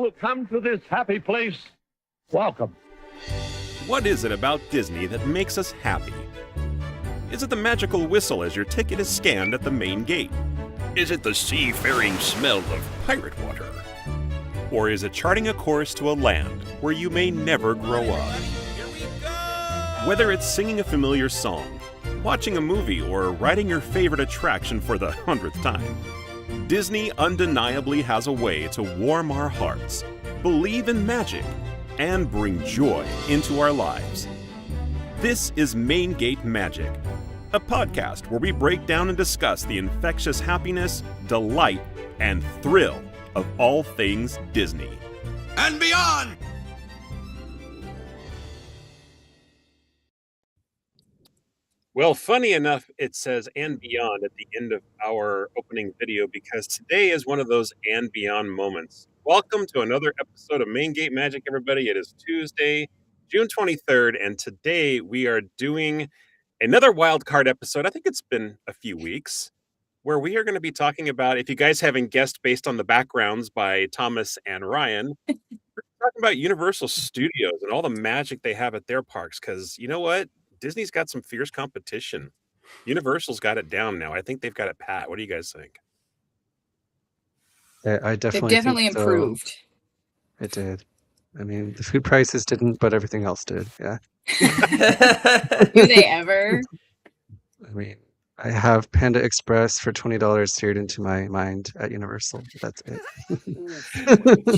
who come to this happy place, welcome. What is it about Disney that makes us happy? Is it the magical whistle as your ticket is scanned at the main gate? Is it the seafaring smell of pirate water? Or is it charting a course to a land where you may never grow up? Whether it's singing a familiar song, watching a movie, or riding your favorite attraction for the 100th time, Disney undeniably has a way to warm our hearts, believe in magic, and bring joy into our lives. This is Main Gate Magic, a podcast where we break down and discuss the infectious happiness, delight, and thrill of all things Disney. And beyond! Well, funny enough, it says "and beyond" at the end of our opening video because today is one of those "and beyond" moments. Welcome to another episode of Main Gate Magic, everybody. It is Tuesday, June 23rd, and today we are doing another wild card episode. I think it's been a few weeks where we are going to be talking about, if you guys haven't guessed based on the backgrounds by Thomas and Ryan, we're talking about Universal Studios and all the magic they have at their parks. Because you know what? Disney's got some fierce competition. Universal's got it down now. I think they've got it pat. What do you guys think? Yeah, I definitely They've definitely think so. improved. It did. I mean, the food prices didn't, but everything else did. Yeah. Do they ever? I mean, I have Panda Express for $20 seared into my mind at Universal. That's it.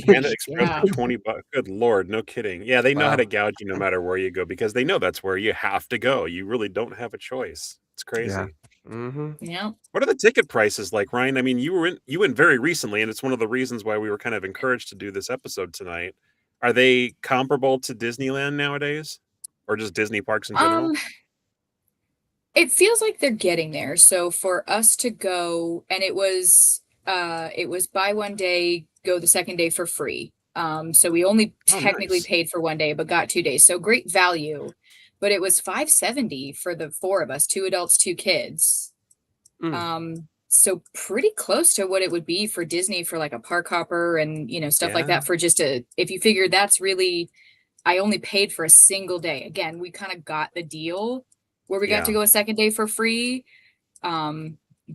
Panda Express Wow. for $20. Good Lord, no kidding. Yeah, they know how Wow. to gouge you no matter where you go because they know that's where you have to go. You really don't have a choice. It's crazy. Yeah. Mm-hmm. Yeah. What are the ticket prices like, Ryan? I mean, you went very recently, and it's one of the reasons why we were kind of encouraged to do this episode tonight. Are they comparable to Disneyland nowadays, or just Disney parks in general? It feels like they're getting there. So for us to go, and it was buy one day, go the second day for free. So we only Oh, technically nice. paid for one day, but got 2 days. So great value. But it was $570 for the four of us, 2 adults, 2 kids. So pretty close to what it would be for Disney for like a park hopper and stuff like Yeah. that for just if you figure that's really, I only paid for a single day. Again, we kind of got the deal where we got to Yeah. go a second day for free. But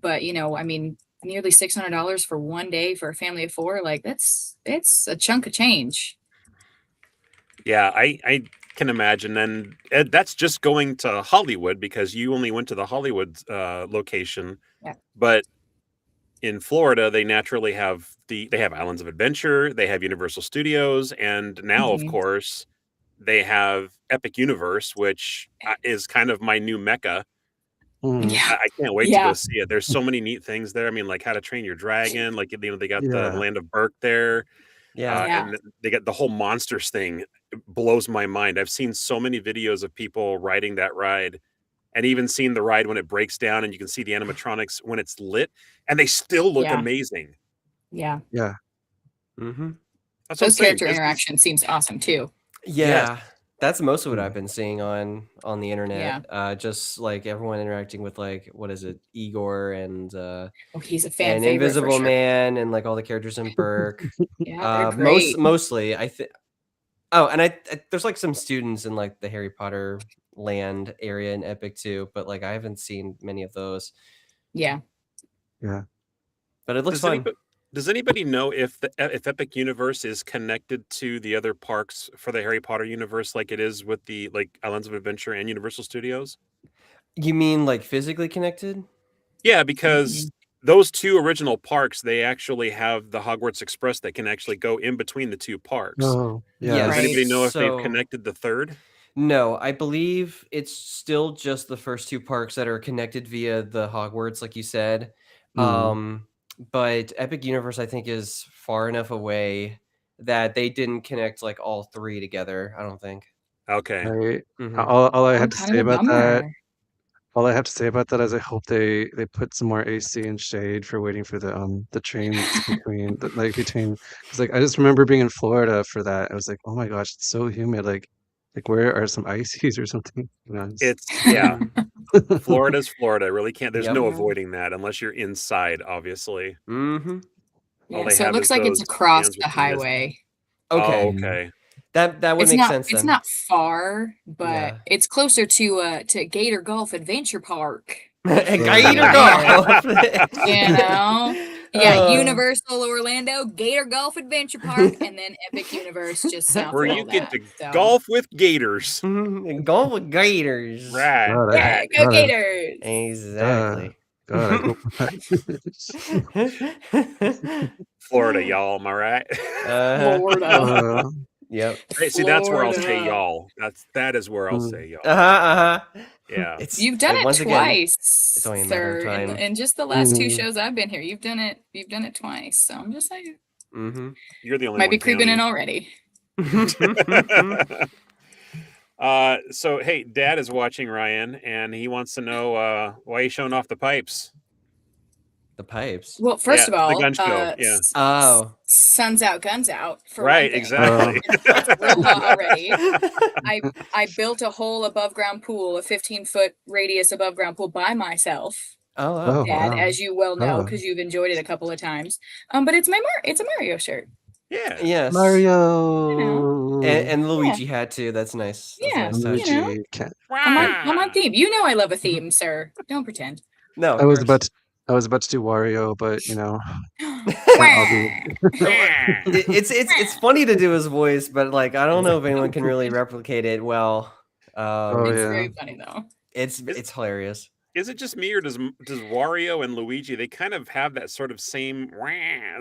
I mean, nearly $600 for one day for a family of 4, like it's a chunk of change. Yeah, I can imagine. And that's just going to Hollywood because you only went to the Hollywood location. Yeah. But in Florida, they naturally have they have Islands of Adventure, they have Universal Studios, and now, of Mhm. course, they have Epic Universe, which is kind of my new mecca. Mhm. Yeah. I can't wait to Yeah. go see it. There's so many neat things there. I mean, like How to Train Your Dragon, like they got the Yeah. Land of Berk there. Yeah. Yeah. And they got the whole monsters thing. It blows my mind. I've seen so many videos of people riding that ride and even seen the ride when it breaks down and you can see the animatronics when it's lit and they still look Yeah. amazing. Yeah. Yeah. Mm-hmm. That's what I'm Those saying. character Disney's- interaction seems awesome too. Yeah. That's most of what I've been seeing on the internet. Yeah. Just like everyone interacting with like what is it, Igor and Oh, he's a fan and favorite for Invisible sure. Man and like all the characters in Burke. Yeah, they're great. Mostly I think. Oh, and I there's like some students in like the Harry Potter land area in Epic too, but like I haven't seen many of those. Yeah. Yeah. But it looks Does fun. does anybody know if Epic Universe is connected to the other parks for the Harry Potter universe like it is with the like Islands of Adventure and Universal Studios? You mean like physically connected? Yeah, because those 2 original parks, they actually have the Hogwarts Express that can actually go in between the 2 parks. Oh, yeah. Yes. Does anybody know if So- they've connected the third? No, I believe it's still just the first 2 parks that are connected via the Hogwarts, like you said. But Epic Universe, I think, is far enough away that they didn't connect like all 3 together. I don't think. Okay. Mhm. All I Oh, have to kind say of a about that, bummer. all I have to say about that is I hope they put some more AC and shade for waiting for the trains between because like I just remember being in Florida for that. I was like, oh my gosh, it's so humid. Like where are some ices or something? It's Florida's Florida. Really can't. There's Yep. no Yeah. avoiding that unless you're inside, obviously. Mm-hmm. All Yeah, they so it have looks is like it's those across fans the with the mist. highway. Okay, okay. that would make sense It's then. not far, but Yeah. it's closer to Gator Golf Adventure Park. Gator Yeah. golf. You know? Yeah, Uh, Universal Orlando, Gator Golf Adventure Park, and then Epic Universe just south Where of you all get that. to So golf with gators. golf with gators. Right. God, yeah, go God, Gators. Exactly. God, I hope Florida, y'all. Am I right? Florida. Yep. Hey, see, that's where I'll say Florida. y'all. That is where I'll Mm. say y'all. Yeah. You've done it once again, twice, it's only a matter of sir. time. In just the last two Mhm. shows I've been here, you've done it twice. So I'm just saying, You're the only might one be creeping in counting. already. So hey, Dad is watching Ryan, and he wants to know why he's showing off the pipes. The pipes. Well, first of the all, gun show. Yeah. Oh. Sun's out, guns out. For Right, one thing. exactly. It's real hot already. I built a whole above ground pool, a 15-foot radius above ground pool by myself. Oh, Oh, Dad, wow. as you well know, Oh. because you've enjoyed it a couple of times. But it's a Mario shirt. Yeah. yes. Mario. And Luigi had to. That's nice. That's Yeah, a nice touch. you know. Luigi can't. I'm on theme. You know I love a theme, sir. Don't pretend. No, of I was course. about to do Wario, but you know, It's funny to do his voice, but like I don't know if anyone can really replicate it well. Oh, It's yeah. very funny though. It's hilarious. Is it just me, or does Wario and Luigi, they kind of have that sort of same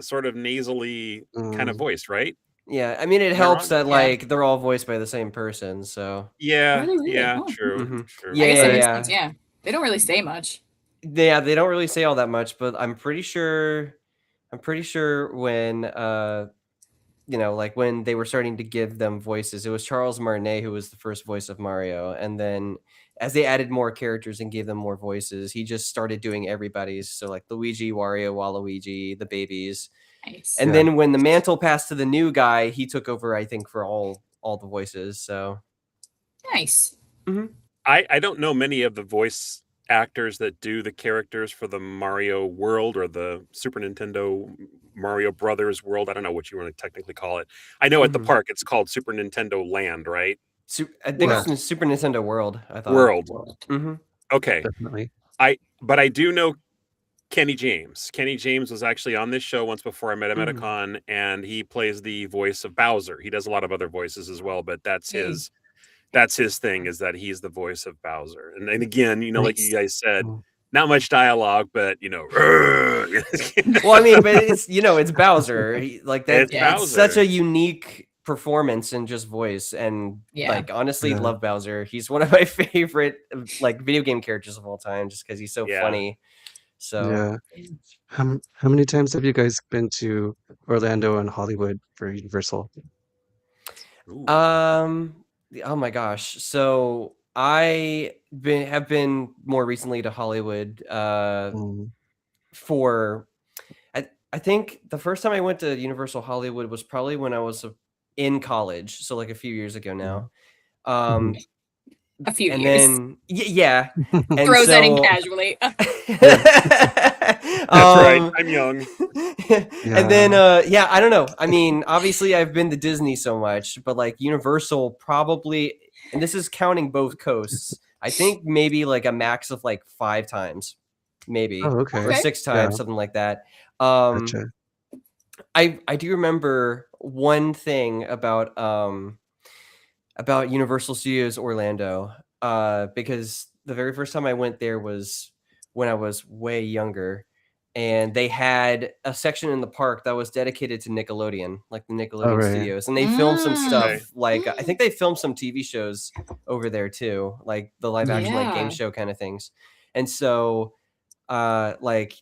sort of nasally kind of voice, right? Yeah, I mean it Am I helps wrong? that like they're all voiced by the same person, so Yeah, Are they really? yeah, Oh. true, Mhm. true. Yeah, I guess that makes yeah. sense. Yeah, they don't really say much. Yeah, they don't really say all that much, but I'm pretty sure when you know, like when they were starting to give them voices, it was Charles Martinet who was the first voice of Mario, and then as they added more characters and gave them more voices, he just started doing everybody's. So like Luigi, Wario, Waluigi, the babies. Nice. And Yeah. then when the mantle passed to the new guy, he took over, I think, for all the voices. So Nice. I don't know many of the voice actors that do the characters for the Mario World or the Super Nintendo Mario Brothers World. I don't know what you want to technically call it. I know at the park it's called Super Nintendo Land, right? I think Yeah. it's Super Nintendo World. I thought World. hmm Okay. Definitely. But I do know Kenny James. Kenny James was actually on this show once before I met him at a con, and he plays the voice of Bowser. He does a lot of other voices as well, but that's his thing, is that he's the voice of Bowser. And again, you know, like you guys said, not much dialogue, but you know, well, I mean, but it's it's Bowser. Like that. It's It's Bowser. such a unique performance and just voice, and like honestly, Yeah. love Bowser. He's one of my favorite like video game characters of all time, just because he's so funny. So Yeah. How many times have you guys been to Orlando and Hollywood for Universal? oh my gosh. So I have been more recently to Hollywood for I think the first time I went to Universal Hollywood was probably when I was in college, so like a few years ago now. A few and years. then yeah, and Throws that in so- casually. That's right. I'm young. And then yeah, I don't know. I mean, obviously I've been to Disney so much, but like Universal probably, and this is counting both coasts, I think maybe like a max of like 5 times, maybe. Oh, okay. Or 6 times, Yeah. something like that. Gotcha. I do remember one thing about Universal Studios Orlando, because the very first time I went there was when I was way younger, and they had a section in the park that was dedicated to Nickelodeon, like the Nickelodeon right. Studios, and they filmed some stuff. Okay. Like I think they filmed some TV shows over there too, like the live action like game Yeah. show kind of things. And so like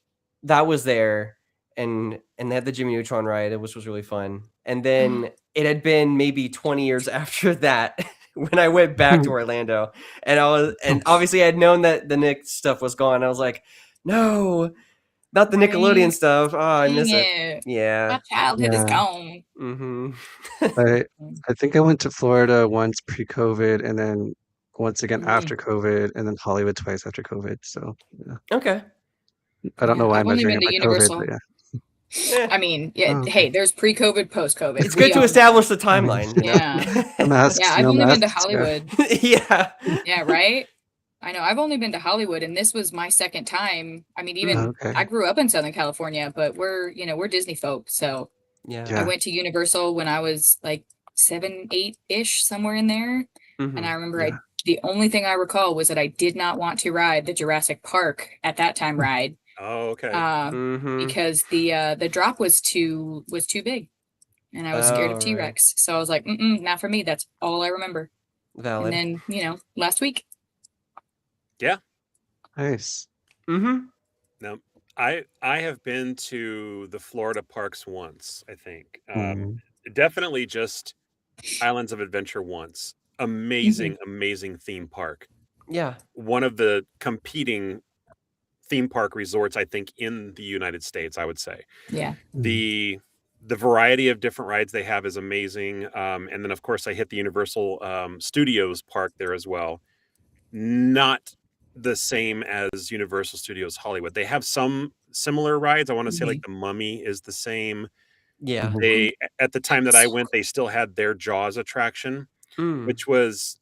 that was there, and they had the Jimmy Neutron ride, which was really fun. And then it had been maybe 20 years after that when I went back to Orlando, and obviously I had known that the Nick stuff was gone. I was like, no, not the Nickelodeon stuff. Oh, I miss it. Yeah. My childhood is Yeah. gone. Mm-hmm. I think I went to Florida once pre-COVID, and then once again after COVID, and then Hollywood twice after COVID. So yeah. Okay. I don't know why I've I'm only measuring been it to by COVID, Universal. but yeah. I mean, yeah. Oh, okay. Hey, there's pre-COVID, post-COVID. It's good to establish the timeline. You know? Yeah. Masks, Yeah, I've no only been to masks, yeah. Hollywood. Yeah. Yeah, right. I know. I've only been to Hollywood, and this was my second time. I mean, even Okay. I grew up in Southern California, but we're Disney folk. So I Yeah. went to Universal when I was like 7, 8-ish, somewhere in there. And I remember Yeah. the only thing I recall was that I did not want to ride the Jurassic Park at that time ride. Oh, okay. Because the drop was too big, and I was scared of Oh, right. T-Rex. So I was like, not for me. That's all I remember. Valid. And then last week. Yeah. Nice. No, I have been to the Florida parks once, I think. Definitely just Islands of Adventure once. Amazing, amazing theme park. Yeah. One of the competing theme park resorts, I think, in the United States, I would say. Yeah. The variety of different rides they have is amazing. And then, of course, I hit the Universal Studios park there as well. Not the same as Universal Studios Hollywood. They have some similar rides. I want to say like the Mummy is the same. Yeah. They, at the time that I went, they still had their Jaws attraction, which was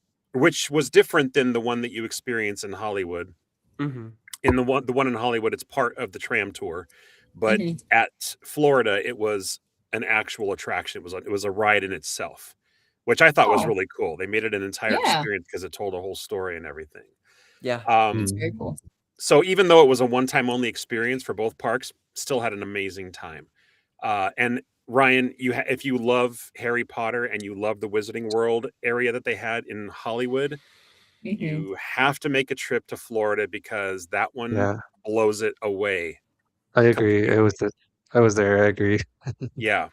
different than the one that you experience in Hollywood. In the one in Hollywood, it's part of the tram tour, but at Florida, it was an actual attraction. It was a ride in itself, which I thought was really cool. They made it an entire experience because it told a whole story and everything. Yeah. It's very cool. So even though it was a one-time only experience for both parks, still had an amazing time. And Ryan, if you love Harry Potter and you love the Wizarding World area that they had in Hollywood, you have to make a trip to Florida because that one blows it away. I agree. I was there. I agree. Yeah.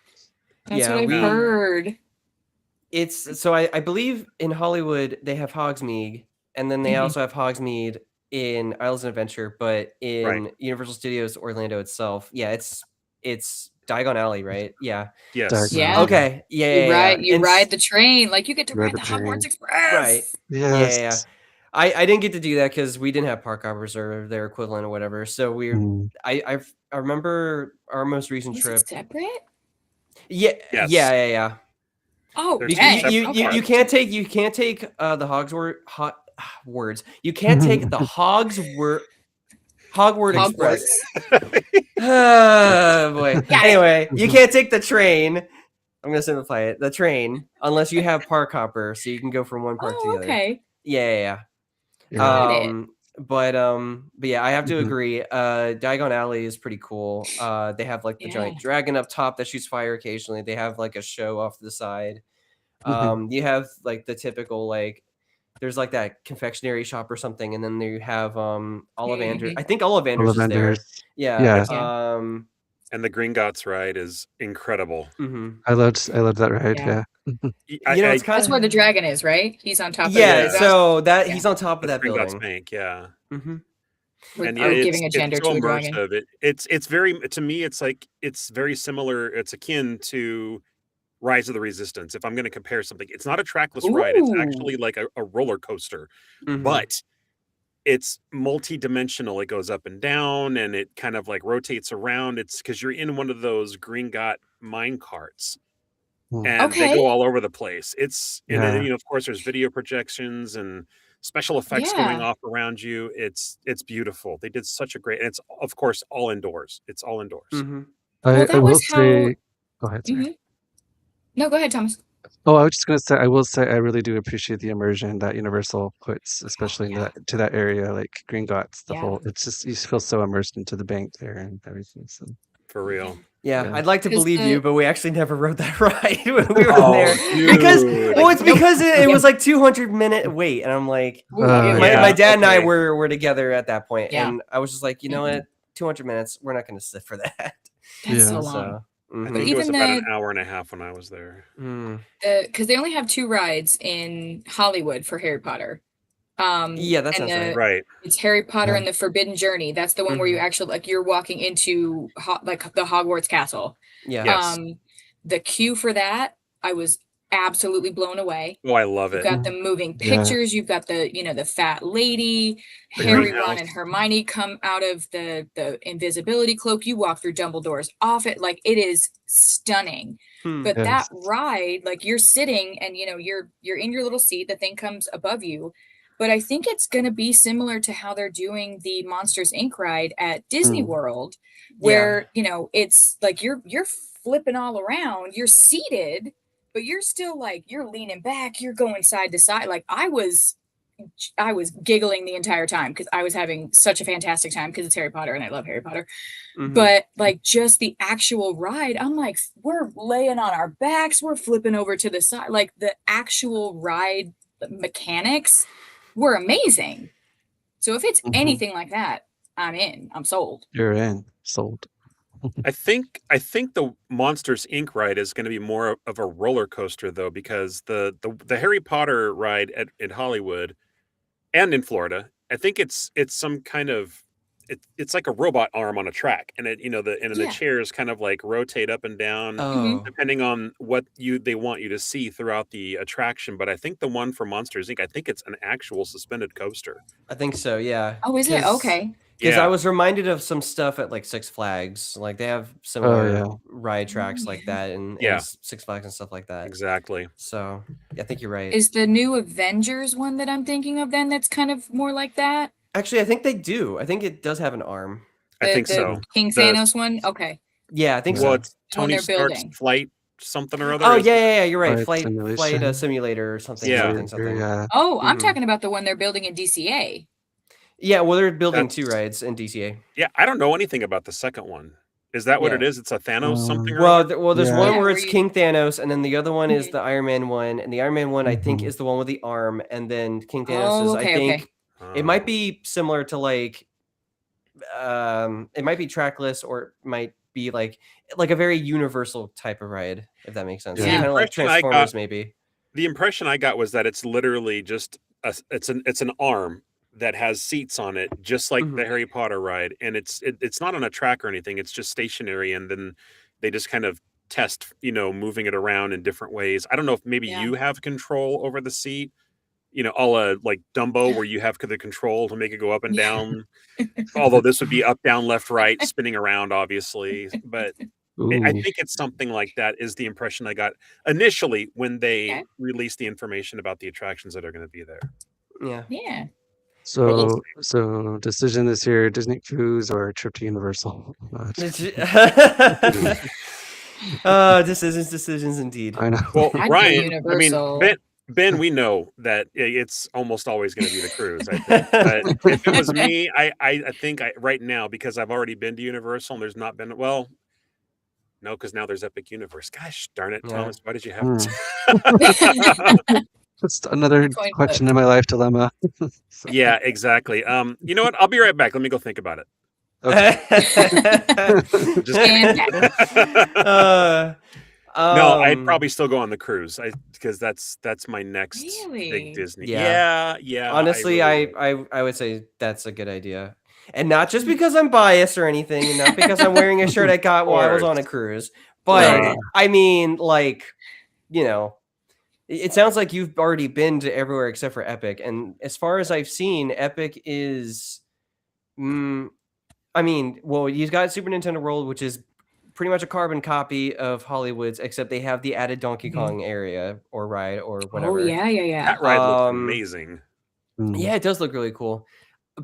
That's what I've heard. It's so I believe in Hollywood they have Hogsmeade, and then they also have Hogsmeade in Islands of Adventure, but in Universal Studios Orlando itself, it's Diagon Alley, right? Yeah. Yes. Yeah. Okay. Yeah. You ride the train, like you get to ride the Hogwarts Express. Right. Yes. Yeah. I didn't get to do that because we didn't have park hoppers or their equivalent or whatever. So I remember our most recent trip. It separate? Yeah. Yes. Yeah. Oh, you can't take the Hogwarts. You can't take the Hogwarts Express. Oh boy. Anyway, you can't take the train. I'm gonna simplify it. The train, unless you have park hopper, so you can go from one park to the other. Okay. Yeah. But yeah, I have to agree. Diagon Alley is pretty cool. They have like the giant dragon up top that shoots fire occasionally. They have like a show off to the side. You have like the typical like there's like that confectionery shop or something, and then you have Ollivander. I think Ollivander's is there. Yeah. And the Gringotts ride is incredible. I loved that ride. Yeah. That's where the dragon is, right? He's on top. So he's on top of that Gringotts building. Bank. Yeah. And giving a gender to a dragon. It's very, to me, it's very similar. It's akin to Rise of the Resistance. If I'm going to compare something, it's not a trackless ride. It's actually like a roller coaster, but it's multi-dimensional. It goes up and down, and it kind of like rotates around. It's because you're in one of those Gringotts mine carts, and they go all over the place. It's of course, there's video projections and special effects going off around you. It's beautiful. They did such a great. And it's of course all indoors. It's all indoors. I will say. Go ahead. Sorry. No, go ahead, Thomas. Oh, I was just gonna say, I will say, I really do appreciate the immersion that Universal puts, especially to that area, like Gringotts. Whole, it's just you feel so immersed into the bank there and everything. So. For real. Yeah, I'd like to believe you, but we actually never rode that ride when we were there because it was like 200-minute wait, and I'm like, my dad and I were together at that point, and I was just like, you know what, 200 minutes, we're not going to sit for that. That's so long. I think it was about an hour and a half when I was there. Because they only have 2 rides in Hollywood for Harry Potter. That sounds right. It's Harry Potter and the Forbidden Journey. That's the one where you actually like you're walking into the Hogwarts castle. Yeah. The queue for that, I was absolutely blown away. Oh, I love You've it. got the moving Yeah. pictures. You've got the, the fat lady, The Harry, greenhouse. Ron, and Hermione come out of the invisibility cloak. You walk through Dumbledore's office. Like, it is stunning. But Yes. that ride, like, you're sitting and you're in your little seat. The thing comes above you. But I think it's going to be similar to how they're doing the Monsters Inc. ride at Disney World, where it's like you're flipping all around. You're seated, but you're still like you're leaning back. You're going side to side. Like I was giggling the entire time because I was having such a fantastic time because it's Harry Potter and I love Harry Potter. But like just the actual ride, I'm like, we're laying on our backs, we're flipping over to the side. Like the actual ride mechanics were amazing. So if it's anything like that, I'm in. I'm sold. You're in. Sold. I think the Monsters Inc. ride is going to be more of a roller coaster though, because the Harry Potter ride at Hollywood and in Florida, I think it's some kind of it's like a robot arm on a track, and the chairs kind of like rotate up and down depending on what they want you to see throughout the attraction. But I think the one for Monsters Inc. I think it's an actual suspended coaster. I think so, yeah. Oh, is it? Okay. Because Yeah. I was reminded of some stuff at like Six Flags. Like they have similar ride tracks like that and Six Flags and stuff like that. Exactly. So I think you're right. Is the new Avengers one that I'm thinking of then that's kind of more like that? Actually, I think they do. I think it does have an arm. I think so. King Thanos one? Okay. Yeah, I think Well, so. it's Tony Stark's building. flight something or other. Oh, yeah, you're right. Flight Flight simulator or something. Yeah. something. Oh, I'm talking about the one they're building in DCA. Yeah, well, they're building 2 rides in DCA. Yeah, I don't know anything about the second one. Is that what it is? It's a Thanos something? Well, there's one where it's where King Thanos, and then the other one is the Iron Man one, and the Iron Man one I think is the one with the arm, and then King Thanos is I think it might be similar to like it might be trackless or it might be like a very universal type of ride, if that makes sense. Yeah. Kind of like Transformers, maybe. The impression I got was that it's literally just it's an arm that has seats on it, just like the Harry Potter ride, and it's not on a track or anything. It's just stationary, and then they just kind of test, moving it around in different ways. I don't know if maybe you have control over the seat, all like Dumbo, where you have the control to make it go up and down. Although this would be up, down, left, right, spinning around, obviously. But I think it's something like that is the impression I got initially when they released the information about the attractions that are going to be there. Yeah. Yeah. So decision this year: Disney cruise or a trip to Universal? Decisions indeed. I know. Well, I'd Ryan, go Universal. Ben, we know that it's almost always going to be the cruise. I think. But if it was me, I think right now, because I've already been to Universal and there's not been no, because now there's Epic Universe. Gosh darn it, Thomas, why did you have to? Just another question in my life dilemma. Yeah, exactly. You know what? I'll be right back. Let me go think about it. Okay. No, I'd probably still go on the cruise because that's my next big Disney. Yeah. Honestly, I would say that's a good idea, and not just because I'm biased or anything, and not because I'm wearing a shirt I got while I was on a cruise, but I mean, like, it sounds like you've already been to everywhere except for Epic, and as far as I've seen, Epic is, you've got Super Nintendo World, which is pretty much a carbon copy of Hollywood's, except they have the added Donkey Kong area or ride or whatever. Oh yeah. That ride looks amazing. Yeah, it does look really cool.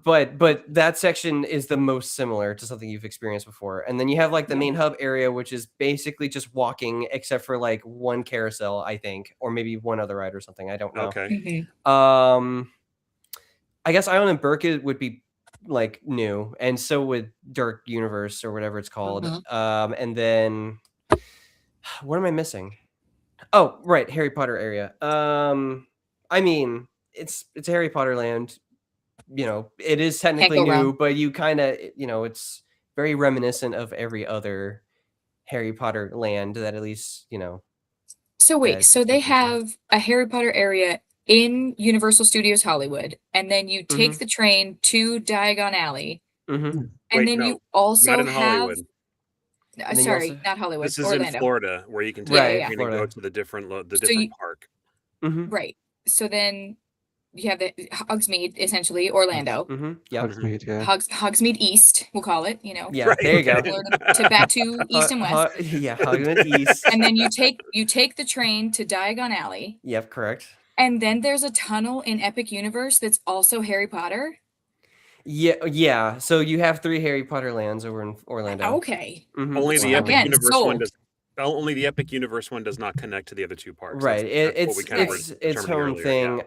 But that section is the most similar to something you've experienced before. And then you have like the main hub area, which is basically just walking, except for like one carousel, I think, or maybe one other ride or something. I don't know. Okay. I guess Island and Burkett would be like new, and so would Dark Universe or whatever it's called. And then what am I missing? Oh, right, Harry Potter area. It's a Harry Potter land. It is technically new, but you kind of, it's very reminiscent of every other Harry Potter land that at least, So wait, so they have a Harry Potter area in Universal Studios Hollywood, and then you take the train to Diagon Alley, and then you also not in have Hollywood. And then you Sorry, also not Hollywood. This is Orlando. in Florida, where you can take Yeah, Right, the yeah, train and go Florida. to the different So you, park. Mhm. right. So then you have the Hogsmeade, essentially Orlando. Mhm. Yep. Hogsmeade, yeah. Hogsmeade East, we'll call it. You know, Yeah, there you go. similar to Batu East and West. Yeah, Hogwarts East. And then you take the train to Diagon Alley, Yep, correct. and then there's a tunnel in Epic Universe that's also Harry Potter. Yeah. So you have 3 Harry Potter lands over in Orlando. Okay. Mhm. Only the Wow. Epic Again, Universe one sold. does. Only the Epic Universe one does not connect to the other 2 parks. Right. That's what we kind of were It's determining own earlier. thing. Yeah.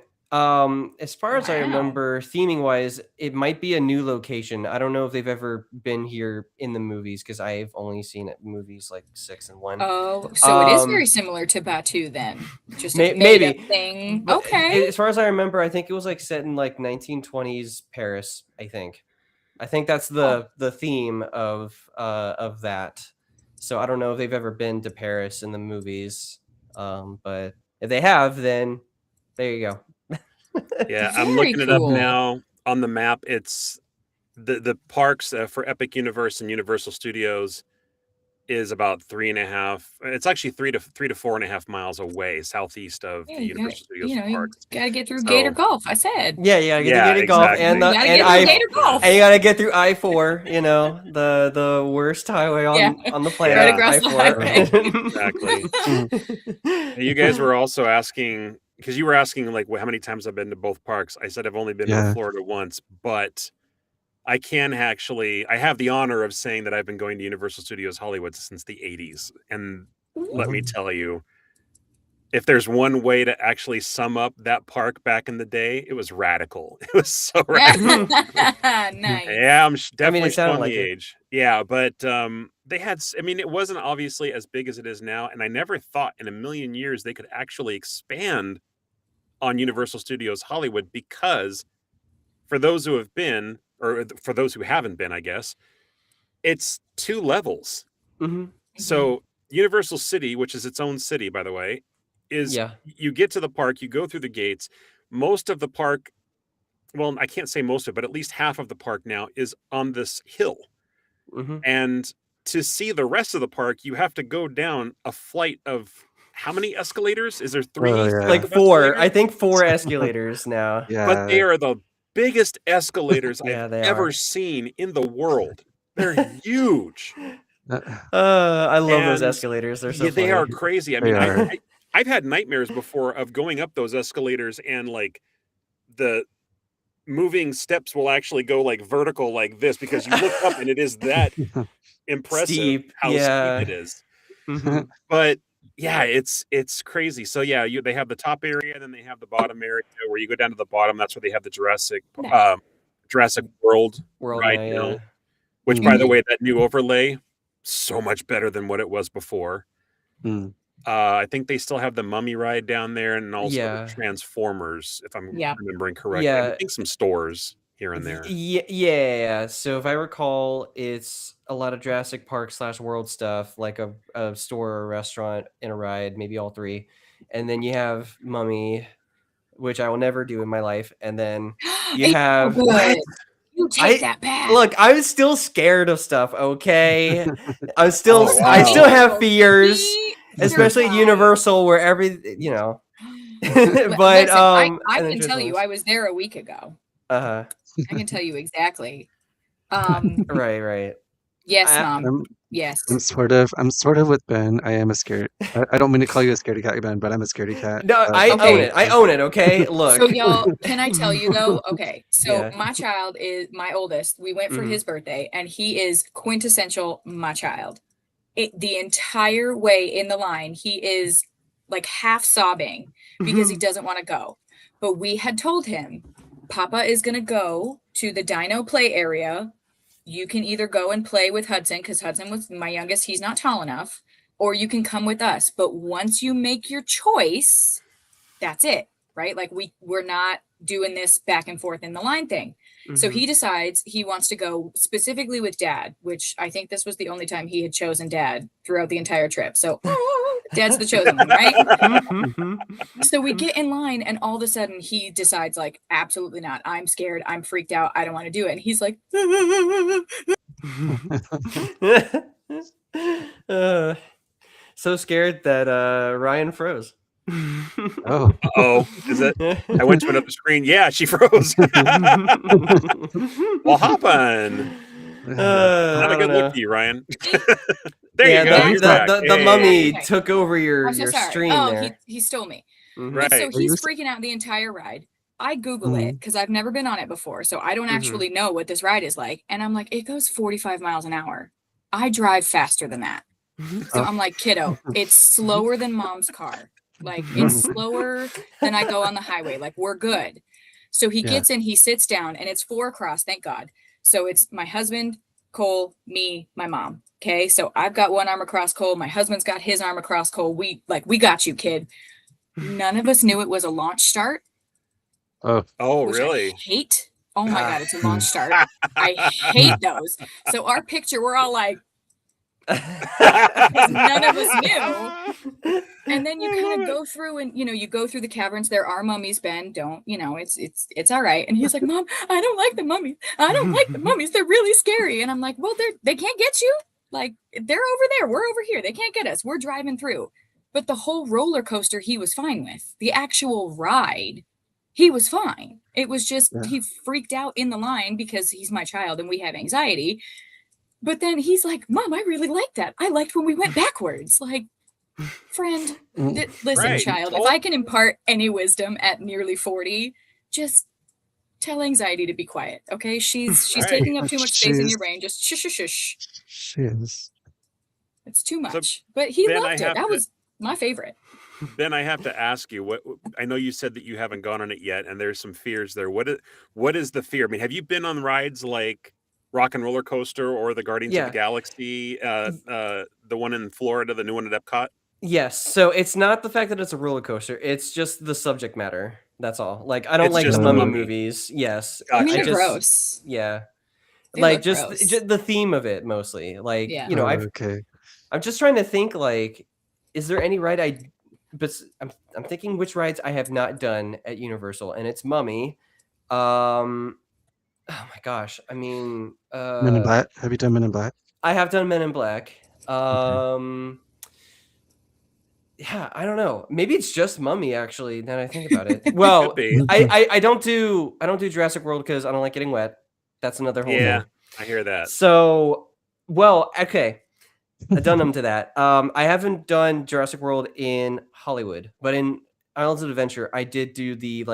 As far as I Wow. remember, theming wise, it might be a new location. I don't know if they've ever been here in the movies because I've only seen it movies like 6 and 1. Oh, so it is very Um, similar to Batu then. Just a May- made up maybe. thing. But Okay. as far as I remember, I think it was like set in like 1920s Paris. I think that's Oh, the theme of that. So I don't know if they've ever been to Paris in the movies. But if they have, then there you go. Yeah, I'm very looking it up cool. now on the map. It's the parks for Epic Universe and Universal Studios is about 3.5. It's actually 3 to 4.5 miles away, southeast of Yeah, the you Universal Studios you parks. gotta get through Gator So Golf. I said. Yeah, get the yeah, Gator Golf exactly. and You gotta and get I through Gator Golf. and you gotta get through I-4. You know, the worst highway Yeah. on the Right planet. across the Exactly. I-4. And you guys were also asking, because you were asking like how many times I've been to both parks. I said I've only been to Yeah. Florida once, but I have the honor of saying that I've been going to Universal Studios Hollywood since the 80s. And let me tell you, if there's one way to actually sum up that park back in the day, it was radical. It was so radical. Nice. Yeah, I'm definitely it sounded showing like the it. age. Yeah, but they had, I mean, it wasn't obviously as big as it is now. And I never thought in a million years they could actually expand on Universal Studios Hollywood, because for those who have been, or for those who haven't been, I guess, it's 2 levels. Mm-hmm. So Universal City, which is its own city, by the way, is you get to the park, you go through the gates. Most of the park, well, I can't say most of it, but at least half of the park now is on this hill. Mm-hmm. And to see the rest of the park, you have to go down a flight of how many escalators? Is there 3? Oh, yeah. Like 4. I think 4 escalators now. Yeah. But they are the biggest escalators Yeah, I've they ever are. seen in the world. They're huge. I love those And escalators. They're so yeah, they funny. are crazy. I They mean, are. I've had nightmares before of going up those escalators, and like the moving steps will actually go like vertical like this, because you look up and it is that impressive Steep, how yeah. steep it is. Mhm. But yeah, it's crazy. So yeah, they have the top area, and then they have the bottom area where you go down to the bottom. That's where they have the Jurassic World right now, now. yeah. Which, by the way, that new overlay, so much better than what it was before. Mm. I think they still have the Mummy ride down there, and also Yeah. the Transformers, if I'm Yeah. remembering correctly. Yeah. I think some stores here and there. Yeah. So if I recall, it's a lot of Jurassic Park / World stuff, like a store or a restaurant and a ride, maybe all 3. And then you have Mummy, which I will never do in my life. And then you It's have so good. You take that back. Look, I'm still scared of stuff, okay? I still Oh, I still wow. have fears, See? especially at You're fine. Universal, where every, But but listen, I and then can tell you, Transformers. I was there a week ago. Uh-huh. I can tell you exactly. Right. Yes, Mom. Yes. I'm sort of with Ben. I am a scared. I don't mean to call you a scaredy cat, Ben, but I'm a scaredy cat. No, I Okay. own it. I own it, okay? Look. So y'all, can I tell you though? Okay, so Yeah. my child is my oldest. We went for Mhm. his birthday, and he is quintessential my child. The entire way in the line, he is like half sobbing because he doesn't want to go. But we had told him, Papa is going to go to the dino play area. You can either go and play with Hudson, because Hudson was my youngest. He's not tall enough. Or you can come with us. But once you make your choice, that's it, right? Like we're not doing this back and forth in the line thing. So he decides he wants to go specifically with Dad, which I think this was the only time he had chosen Dad throughout the entire trip. So Dad's the chosen one, right? So we get in line, and all of a sudden he decides, like, absolutely not. I'm scared. I'm freaked out. I don't want to do it. And he's like, So scared that Ryan froze. Oh, Oh, is it? I went to another screen. Yeah, she froze. Well, hop on. Not I a don't good look know. to you, Ryan. There Yeah, you go. You're back. the Hey. mummy Okay. took over your I'm so sorry. stream Oh, there. he stole me. Mhm. But so Right. he's freaking out the entire ride. I Google it because I've never been on it before. So I don't actually know what this ride is like. And I'm like, it goes 45 miles an hour. I drive faster than that. So I'm like, kiddo, it's slower than mom's car. Like, it's slower than I go on the highway. Like, we're good. So he gets in, he sits down, and it's 4 across, thank God. So it's my husband, Cole, me, my mom. Okay. So I've got one arm across Cole. My husband's got his arm across Cole. We got you, kid. None of us knew it was a launch start. Oh, Which really? I hate. Oh my God, it's a launch start. I hate those. So our picture, we're all like, because none of us knew. And then you kind of go through and, you go through the caverns. There are mummies, Ben. Don't, it's all right. And he's like, Mom, I don't like the mummies. I don't like the mummies. They're really scary. And I'm like, well, they can't get you. Like, they're over there. We're over here. They can't get us. We're driving through. But the whole roller coaster he was fine with. The actual ride, he was fine. It was just he freaked out in the line because he's my child and we have anxiety. But then he's like, Mom, I really like that. I liked when we went backwards. Like, friend, listen, Right. child, if I can impart any wisdom at nearly 40, just tell anxiety to be quiet. Okay. She's Right. taking up too much space in your brain. Just shush, shush, shush. She is. It's too much. So, but he Ben, loved it. That was my favorite. Ben, I have to ask you. What I know you said that you haven't gone on it yet, and there's some fears there. What is the fear? I mean, have you been on rides like Rock and Roller Coaster or the Guardians of the Galaxy? The one in Florida, the new one at Epcot. Yes. So it's not the fact that it's a roller coaster. It's just the subject matter. That's all. Like, I don't It's like just the the mummy mummy. movies. Yes. I mean, Gotcha. they're gross. Yeah. They like look just gross. the theme of it mostly. Like, Yeah. Okay. I'm just trying to think, like, is there any ride but I'm thinking which rides I have not done at Universal, and it's Mummy. Oh my gosh. I mean, Men in Black. Have you done Men in Black? I have done Men in Black. Yeah, I don't know. Maybe it's just Mummy, actually, now that I think about it. Well, Could be. I don't do Jurassic World because I don't like getting wet. That's another whole Yeah, thing. I hear that. So, well, okay. I've done them to that. I haven't done Jurassic World in Hollywood, but in Islands of Adventure, I did do the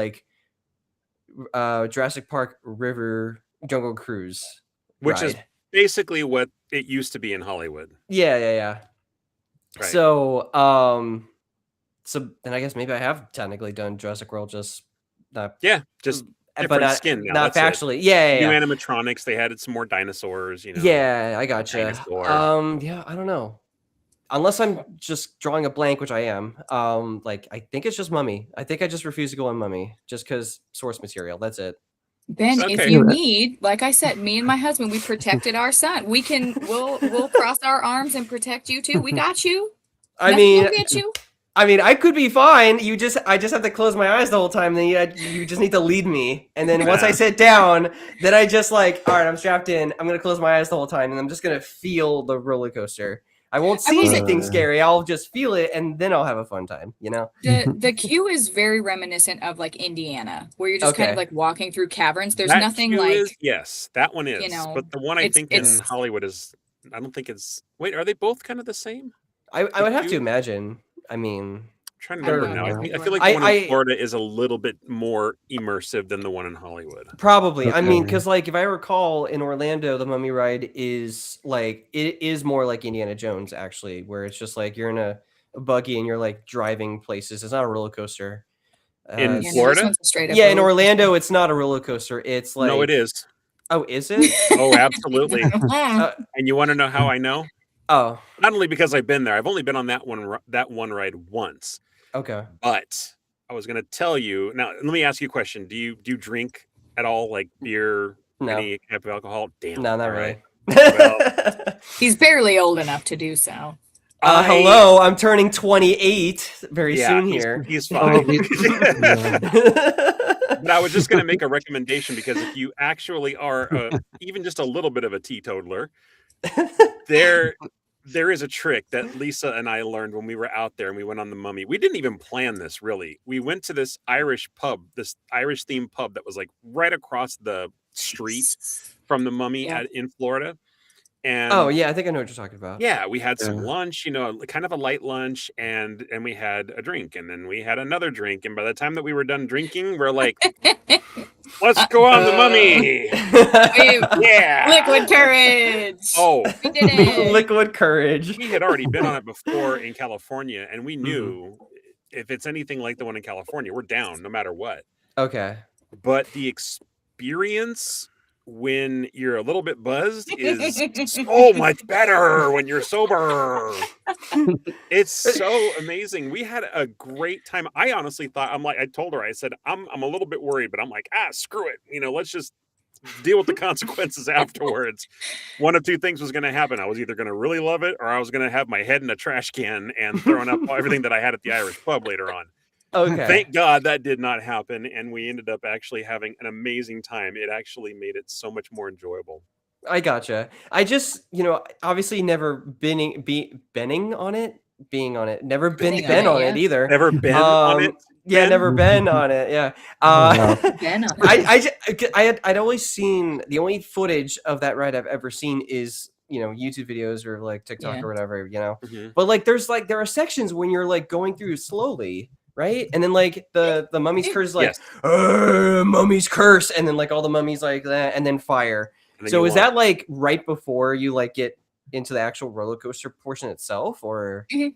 Jurassic Park River Jungle Cruise, which is basically what it used to be in Hollywood. Yeah. Right. So, so then I guess maybe I have technically done Jurassic World, just not. Yeah, just different skin now. Not factually. Yeah. New animatronics. They added some more dinosaurs. Yeah, I gotcha. Dinosaur. Yeah, I don't know. Unless I'm just drawing a blank, which I am. I think it's just Mummy. I think I just refuse to go on Mummy just because source material. That's it. Ben, if you need, like I said, me and my husband, we protected our son. We'll cross our arms and protect you too. We got you. Nothing will get you. I mean, I could be fine. I just have to close my eyes the whole time. Then you just need to lead me. And then once I sit down, then I just all right, I'm strapped in. I'm gonna close my eyes the whole time, and I'm just gonna feel the roller coaster. I won't see anything scary. I'll just feel it, and then I'll have a fun time. The queue is very reminiscent of like Indiana, where you're just kind of like walking through caverns. There's that nothing like. Yes, that one is. But the one I think in Hollywood is. I don't think it's. Wait, are they both kind of the same? I would have to imagine. I mean, I'm trying to remember now. I feel like the one in Florida is a little bit more immersive than the one in Hollywood. Probably. Okay. I mean, because if I recall, in Orlando, the Mummy ride is it is more like Indiana Jones, actually, where it's just like you're in a buggy and you're like driving places. It's not a roller coaster. In Florida? Yeah, in Orlando, it's not a roller coaster. It's like no, it is. Oh, is it? Oh, absolutely. And you want to know how I know? Oh, not only because I've been there. I've only been on that one ride once. Okay. But I was going to tell you now. Let me ask you a question. Do you drink at all, like beer, any type of alcohol? Damn. No, not really. Well, he's barely old enough to do so. Hello, I'm turning 28 very soon here. He's fine. But I was just going to make a recommendation because if you actually are even just a little bit of a teetotaler, there is a trick that Lisa and I learned when we were out there and we went on the Mummy. We didn't even plan this really. We went to this Irish pub, this Irish themed pub that was like right across the street from the Mummy in Florida. And oh yeah, I think I know what you're talking about. yeah, we had some Yeah. lunch, kind of a light lunch, and we had a drink, and then we had another drink, and by the time that we were done drinking, we're like, let's go on the Mummy. Yeah. Liquid courage. Oh, We did it. Liquid courage. we had already been on it before in California, and we knew if it's anything like the one in California, we're down no matter what. Okay. But the experience when you're a little bit buzzed is so much better when you're sober. It's so amazing. We had a great time. I honestly thought, I told her, I said, I'm a little bit worried, but I'm like, screw it. Let's just deal with the consequences afterwards. One of two things was going to happen. I was either going to really love it, or I was going to have my head in a trash can and throwing up everything that I had at the Irish pub later on. Okay. Thank God that did not happen, and we ended up actually having an amazing time. It actually made it so much more enjoyable. I gotcha. I just, obviously never being on it. Never Being been on on it, it either. Never been on it? Yeah, Ben? never been on it. Yeah. Ben on I'd always seen, the only footage of that ride I've ever seen is YouTube videos or like TikTok or whatever. Mhm. But there are sections when you're like going through slowly. Right, and then like the mummy's curse is like mummy's curse, and then like all the mummies like that, and then fire. So is that like right before you like get into the actual roller coaster portion itself, or? Mhm.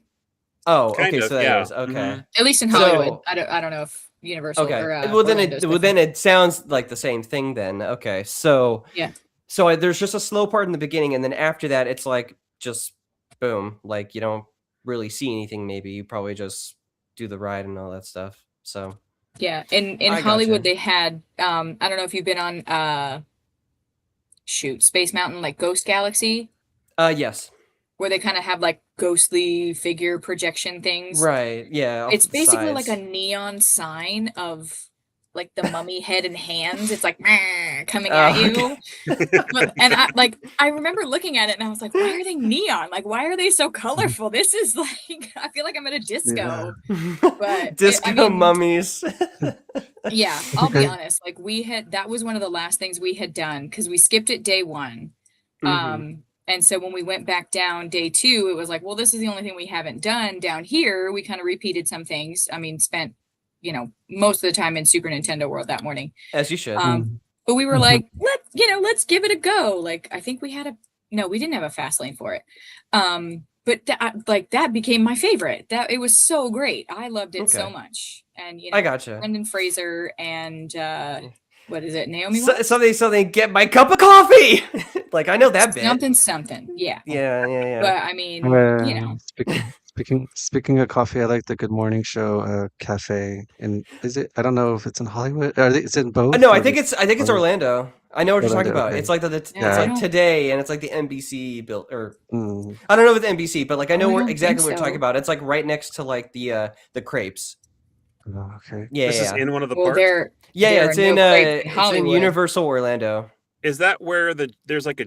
Oh, Kind okay, of, so that yeah. is okay. Mhm. At least in So- Hollywood. I don't know if Universal Okay, or well then Orlando's then it sounds like the same thing then. Okay, so Yeah. so there's just a slow part in the beginning, and then after that, it's like just boom, like you don't really see anything. Maybe you probably just do the ride and all that stuff. So Yeah, in I Hollywood gotcha. they had I don't know if you've been on Space Mountain, like Ghost Galaxy, yes, where they kind of have like ghostly figure projection things. right, yeah. off It's the basically like a sides. neon sign of like the mummy head and hands. It's like "Meh," coming at you. And I remember looking at it and I was like, why are they neon? Like, why are they so colorful? This is like, I feel like I'm at a disco. But Disco mean- mummies. Yeah, I'll be honest. Like that was one of the last things we had done because we skipped it day one. And so when we went back down day two, it was like, well, this is the only thing we haven't done down here. We kind of repeated some things. I mean, spent, most of the time in Super Nintendo World that morning. As you should. But we were like, let's give it a go. Like, I think we didn't have a fast lane for it. But that became my favorite. It was so great. I loved it so Okay. much. And I gotcha. Brendan Fraser and what is it, Naomi Watts? Something. Get my cup of coffee. Like I know that bit. Something. Yeah. Yeah. But I mean, Speaking of coffee, I like the Good Morning Show cafe. And is it? I don't know if it's in Hollywood. Is it in both? No, or I think just it's Orlando. I know what you're talking Orlando, about. okay. It's like it's like Today, and it's like the NBC built, or Mm. I don't know if it's NBC, but like I know I don't exactly think what you're talking so. about. It's like right next to like the crepes. Oh, okay. Yeah, This is in one of the well, parks. there it's are in no crepes in it's in Hollywood. Universal Orlando. Is that where there's like a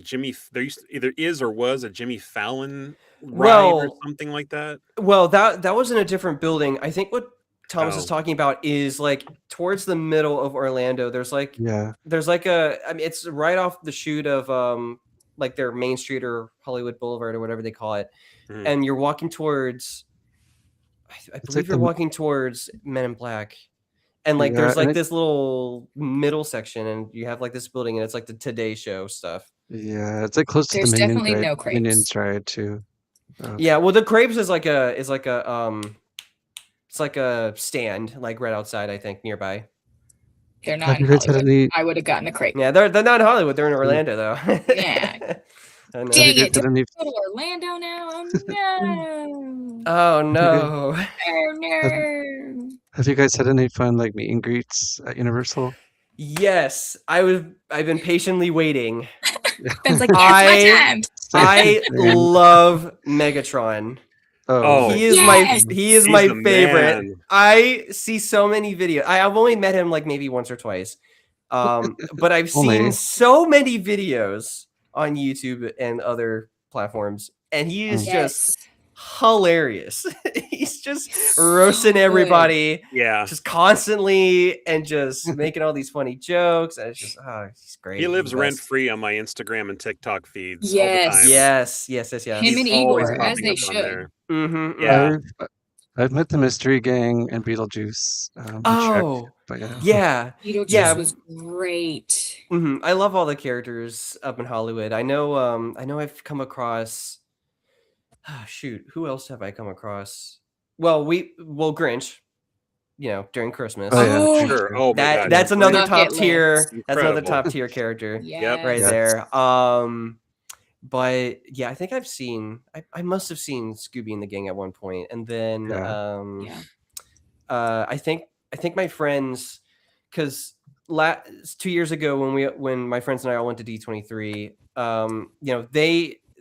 either is or was a Jimmy Fallon ride Well- or something like that? Well, that was in a different building. I think what Thomas is Oh. talking about is like towards the middle of Orlando. There's like Yeah. it's right off the chute of like their Main Street or Hollywood Boulevard or whatever they call it, Mhm. and you're walking towards. I It's believe like you're the- walking towards Men in Black, and like Yeah, there's like and this little middle section, and you have like this building, and it's like the Today Show stuff. Yeah, it's like close to There's the Minions definitely ride, no crepes. Minions ride too. Okay. Yeah, well, the crepes is like a it's like a stand like right outside, I think, nearby. They're not Have in you guys had Hollywood. any? I would have gotten a crepe. Yeah, they're not in Hollywood. They're in Orlando though. Yeah. I know. Have Dang you it! guys had any? Go to Orlando now. Oh, no. Oh no. Oh no. Have you guys had any fun like meet and greets at Universal? Yes, I've been patiently waiting. Ben's like, yes, my time. I Same. love Megatron. Oh, He is Yes! he is He's my the favorite. man. I see so many videos. I've only met him like maybe once or twice. But I've Only. seen so many videos on YouTube and other platforms and he is Mm. just Yes. hilarious. He's just So roasting good. everybody, Yeah. just constantly, and just making all these funny jokes. And it's just, he's great. He He's lives the rent best. free on my Instagram and TikTok feeds all the time. Yes. Yes. Him He's and always Igor, as popping they up on should. there. Mm-hmm. Yeah. I've met the Mystery Gang and Beetlejuice and Shrek, Oh, but yeah. yeah. Beetlejuice Yeah. was great. I love all the characters up in Hollywood. I know I've come across, shoot, who else have I come across? Well, Grinch, during Christmas. Oh yeah, Oh, true, Sure. true. Oh my That God. that's another Bucket top tier. list. That's another Incredible. top tier character Yep. right Yes. there. But yeah, I think I've seen. I must have seen Scooby and the Gang at one point, and then Yeah. I think my friends, because 2 years ago when my friends and I all went to D23,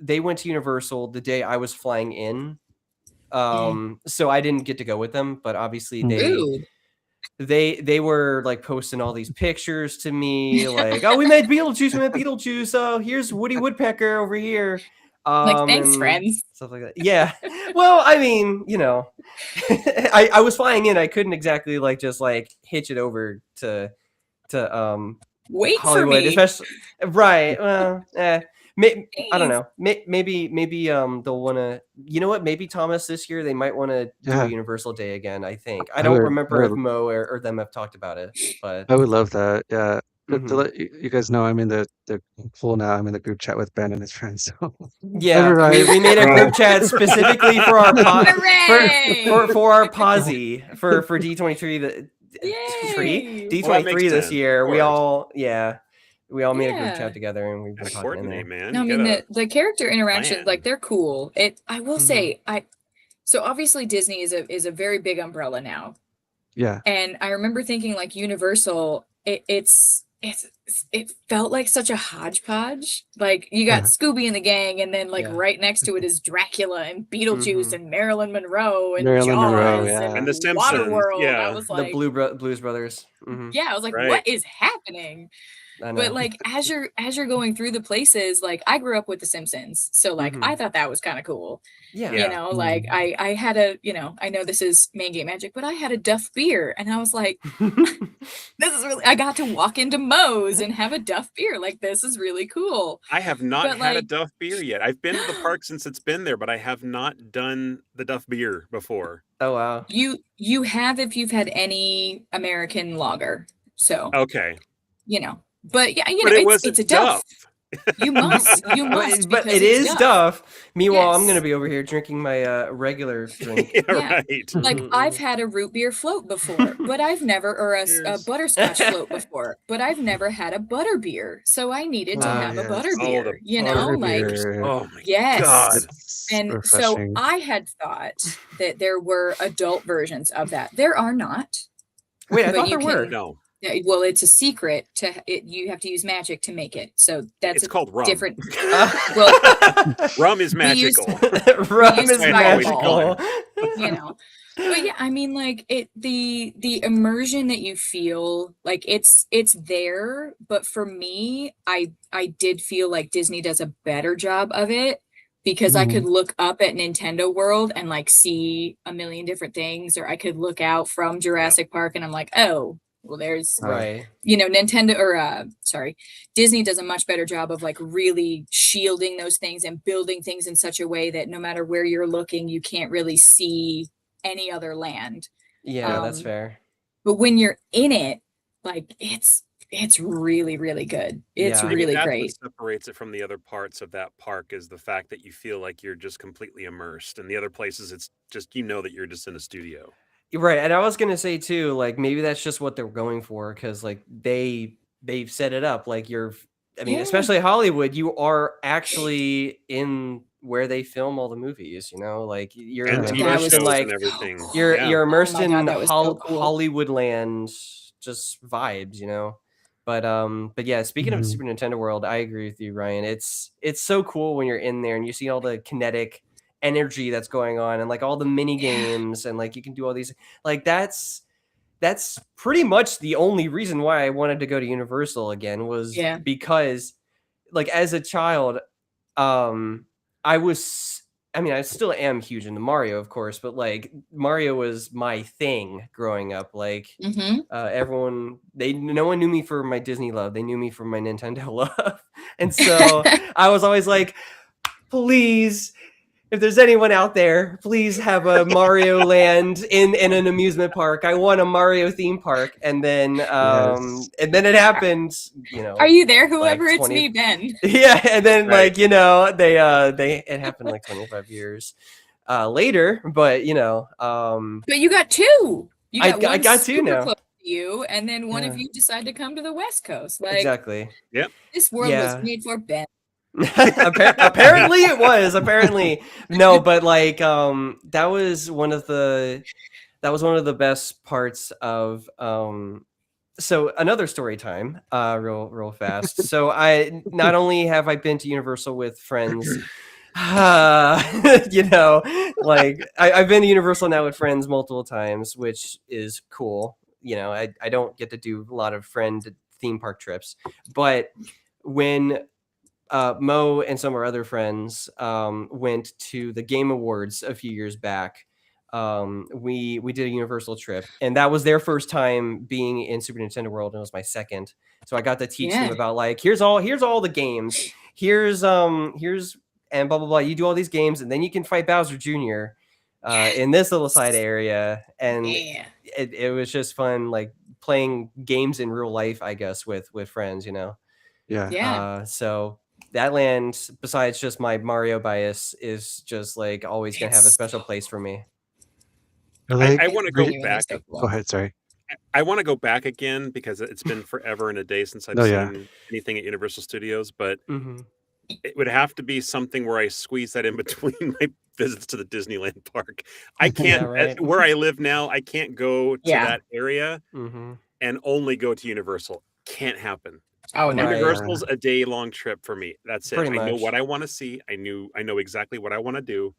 they went to Universal the day I was flying in. So I didn't get to go with them, but obviously Rude. they were like posting all these pictures to me, like, oh, we met Beetlejuice, oh, here's Woody Woodpecker over here, Like, thanks, and friends. stuff like that. Yeah. Well, I mean, I was flying in. I couldn't exactly like just like hitch it over to Wait for Hollywood, me. especially right. Well, I don't Please. know. Maybe they'll want to. You know what? Maybe Thomas this year they might want to do Yeah. a Universal Day again. I think. I I don't would- remember I if would- Mo or them have talked about it, but I would love that. Yeah. But to Mhm. let you guys know, I'm in the pool now. I'm in the group chat with Ben and his friends. So yeah, Right. we made a group chat specifically for our Hooray! for our posse for D23 the Yay! D23 this sense, year. of We course. all made a group Yeah. chat together, and we've been Gotta talking in coordinate, there. man. No, I You mean gotta the character interactions, plan. like they're cool. I will Mhm. say, so obviously Disney is a very big umbrella now. yeah. And I remember thinking like Universal, it felt like such a hodgepodge. Like you got Yeah. Scooby and the Gang, and then like Yeah. right next to it is Dracula and Beetlejuice Mhm. and Marilyn Monroe and Marilyn Monroe, Jaws yeah. And The Simpsons, Waterworld. yeah. I was The like, Blues Brothers. Mhm. yeah, I was like, Right. what is happening? I know. But like as you're going through the places, like I grew up with The Simpsons, so like I thought that was kind of cool. yeah. You know, like I had a, I know this is Main Gate Magic, but I had a Duff beer, and I was like, this is really, I got to walk into Moe's and have a Duff beer. Like this is really cool. I have not But, had a like- Duff beer yet. I've been to the park since it's been there, but I have not done the Duff beer before. Oh wow. You have if you've had any American lager, so Okay. But yeah, But it it's wasn't a Duff. You must But because it it's is Duff. Meanwhile, I'm Yes. gonna be over here drinking my regular drink. Yeah, Yeah. right. Like Mhm, I've had a root beer float before, but I've never, or a Cheers. butterscotch float before, but I've never had a butter beer. So I needed to Ah, have a yes. butter Oh, beer, the butter like beer. Oh my yes. God. It's And refreshing. so I had thought that there were adult versions of that. There are not. Wait, I But thought you there were. No, Yeah, well, it's a secret to it. You have to use magic to make it. So that's it's a called rum. different. Well, Rum is We used- magical. rum used is Fireball. magical. But yeah, I mean, like the immersion that you feel, like it's there. But for me, I did feel like Disney does a better job of it because I could look up at Nintendo World and like see a million different things, or I could look out from Jurassic Park and I'm like, oh, well, there's Right. Nintendo or Disney does a much better job of like really shielding those things and building things in such a way that no matter where you're looking, you can't really see any other land. Yeah, that's Um, fair. But when you're in it, like it's really, really good. It's Yeah. Maybe really that's great. what separates it from the other parts of that park is the fact that you feel like you're just completely immersed. And the other places, it's just that you're just in a studio. Right, and I was gonna say too, like maybe that's just what they're going for, because like they've set it up like Yeah. especially Hollywood, you are actually in where they film all the movies, like you're And Yeah. TV That was shows so like and everything. you're Yeah. you're immersed Oh my in God, that was so cool. Hollywood land, just vibes. But yeah, speaking of Mhm. Super Nintendo World, I agree with you, Ryan. It's so cool when you're in there and you see all the kinetic energy that's going on and like all the mini games and like you can do all these, like that's pretty much the only reason why I wanted to go to Universal again was Yeah. because like as a child, I still am huge into Mario, of course, but like Mario was my thing growing up. Like Mm-hmm. no one knew me for my Disney love. They knew me for my Nintendo love. And so I was always like, please, if there's anyone out there, please have a Mario Land in an amusement park. I want a Mario theme park. And then Yes. it happened, Are you there, like whoever? It's 20 me, Ben. Yeah, and then Right. it happened like 25 years later, but But you got two. You I got got- I one got two super now. close to you, and then one of Yeah. you decide to come to the West Coast. Like exactly. this world Yeah. was made for Ben. Apparently it was. Apparently no, but like that was one of the best parts of so another story time, real fast. So I not only have I been to Universal with friends, like I've been to Universal now with friends multiple times, which is cool. I don't get to do a lot of friend theme park trips, but when Mo and some of our other friends went to the Game Awards a few years back. We did a Universal trip, and that was their first time being in Super Nintendo World, and it was my second. So I got to teach them about like here's all the games. Here's and blah blah blah. You do all these games, and then you can fight Bowser Jr. In this little side area, and it was just fun, like playing games in real life, I guess, with friends. Yeah. So that land, besides just my Mario bias, is just like always gonna have a special place for me. I want to go Genuinely back. so cool. Go ahead. Sorry. I want to go back again because it's been forever and a day since I've Oh, yeah. seen anything at Universal Studios, but Mm-hmm. it would have to be something where I squeeze that in between my visits to the Disneyland park. I can't, Yeah, right. where I live now, I can't go to Yeah. that area Mm-hmm. and only go to Universal. Can't happen. Oh no. Right. Universal's a day-long trip for me. That's it. Pretty I know much. what I want to see. I know exactly what I want to do.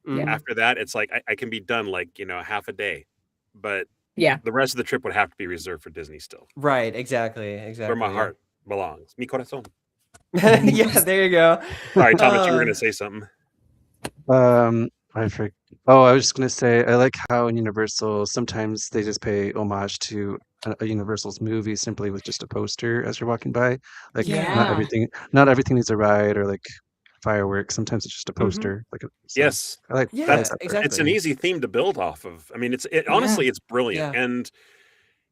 Mhm. After that, it's like I can be done like, half a day. But Yeah. the rest of the trip would have to be reserved for Disney still. Right, exactly. Where my heart belongs. Mi corazón. Yeah, there you go. Sorry, Thomas, you were going to say something. I forget. Oh, I was just gonna say I like how in Universal sometimes they just pay homage to a Universal's movie simply with just a poster as you're walking by. Like Yeah. not everything needs a ride or like fireworks. Sometimes it's just a Mhm. poster. So Yes. I like Yeah, that part. exactly. It's an easy theme to build off of. I mean, honestly, it's brilliant. Yeah. And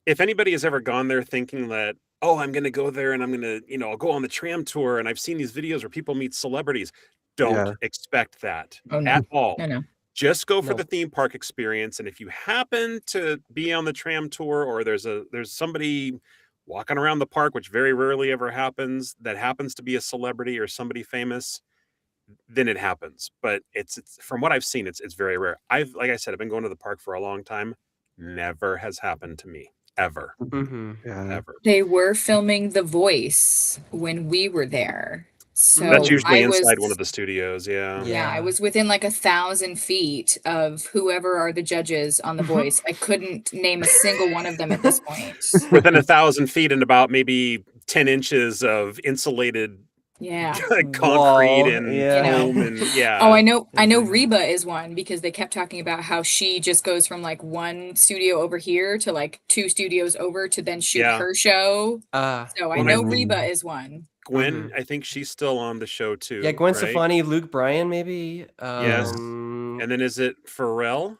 if anybody has ever gone there thinking that, oh, I'm going to go there and I'm going to, I'll go on the tram tour and I've seen these videos where people meet celebrities. Don't Yeah. expect that Oh no. at all. No. Just go for No. the theme park experience. And if you happen to be on the tram tour or there's somebody walking around the park, which very rarely ever happens, that happens to be a celebrity or somebody famous, then it happens. But it's from what I've seen, it's very rare. Like I said, I've been going to the park for a long time. Never has happened to me. Ever. Mm-hmm. Yeah. Ever. They were filming The Voice when we were there. So That's usually I inside was, one of the studios, yeah. Yeah, I was within like 1,000 feet of whoever are the judges on The Voice. I couldn't name a single one of them at this point. Within 1,000 feet and about maybe 10 inches of insulated Yeah. concrete Wall, and yeah. foam and yeah. Oh, I know Reba is one because they kept talking about how she just goes from like one studio over here to like 2 studios over to then shoot Yeah. her show. So I Well, know I- Reba is one. Gwen, I think she's still on the show too. Yeah, Gwen right? Stefani, Luke Bryan, maybe. Yes. And then is it Pharrell?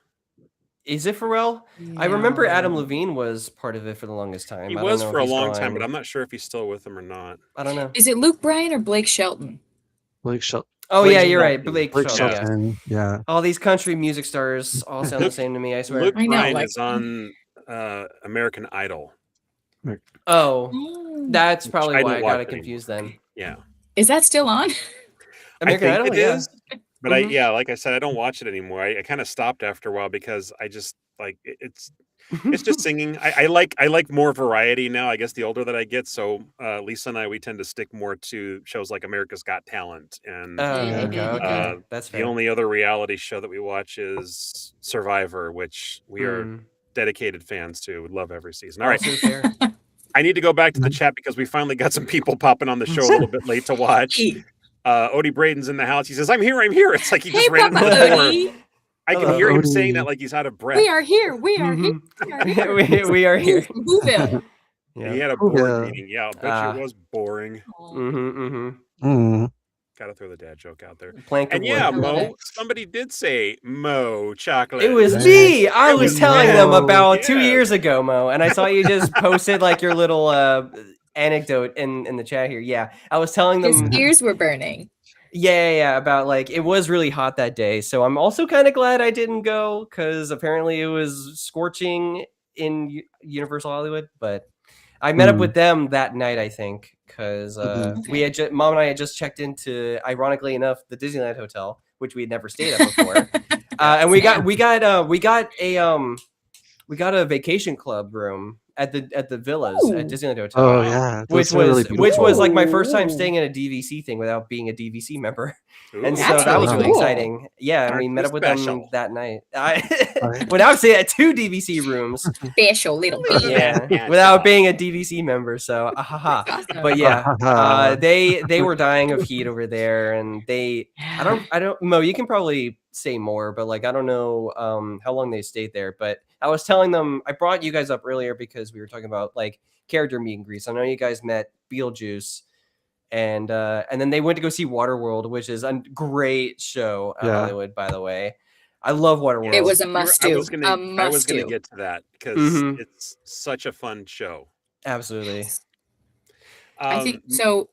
Is it Pharrell? I remember Adam Levine was part of it for the longest time. He I don't was know for if a he's long time, gone. but I'm not sure if he's still with them or not. I don't know. Is it Luke Bryan or Blake Shelton? Blake Shelton. Oh Blake yeah, you're right. Shelton. Blake Blake Shelton. Yeah. Shelton. Yeah. All these country music stars all sound the same to me, I swear. Luke I know, Bryan like- is on American Idol. Oh, Oh. that's probably I why don't I watch got it anymore. confused then. Yeah. Is that still on? American I think Idol, it yeah. is. But Mhm. like I said, I don't watch it anymore. I kind of stopped after a while because I just like it's just singing. I like more variety now. I guess the older that I get, so Lisa and I, we tend to stick more to shows like America's Got Talent, and Oh, Yeah. okay, okay. That's the fair. only other reality show that we watch is Survivor, which we are Mm. dedicated fans to. We love every season. All right, Also fair. I need to go back to the chat because we finally got some people popping on the show a little bit late to watch. Odie Braden's in the house. He says, I'm here. It's like he Hey, just ran Papa into the door. Odie. I can Hello, hear him Odie. saying that like he's out of breath. We are here. We are here. Mhm. We are here. we are here. Ooh, Whoville. He Yeah. had a board Yeah. meeting. Yeah, I'll bet you it was boring. Mm. Gotta throw the dad joke out there. Plank of And yeah, wood. I love Mo, it. somebody did say Mo chocolate. It was Right. me. I It was was telling them Mo. about 2 Yes. years ago, Mo, and I saw you just posted like your little anecdote in the chat here. Yeah, I was telling His them. ears were burning. Yeah, about like it was really hot that day. So I'm also kind of glad I didn't go because apparently it was scorching in Universal Hollywood. But I met up Mm. with them that night, I think, because Mhm. we had Mom and I had just checked into, ironically enough, the Disneyland hotel, which we had never stayed at before, and we got a vacation club room at the villas at Ooh. Disneyland Hotel. Oh Wow. yeah, Which those are really was like my beautiful. first time Ooh. staying in a DVC thing without being a DVC member, and Ooh, so That's that was really really cool. exciting. Yeah, and Aren't we met you up with special? them that night. Right. Without saying at 2 DVC rooms, Special little Little bee. bit. yeah, without being a DVC member. So, ahaha. Awesome. But yeah, Ah. they were dying of heat over there, and I don't Mo, you can probably say more, but like I don't know how long they stayed there. But I was telling them I brought you guys up earlier because we were talking about like character meet and greets. I know you guys met Beetlejuice, and then they went to go see Waterworld, which is a great show at Yeah. Hollywood, by the way. I love Waterworld. It was a You were- must I do. was gonna, A I was must gonna do. get to that because Mhm. it's such a fun show. Absolutely. I think Um, so. oh.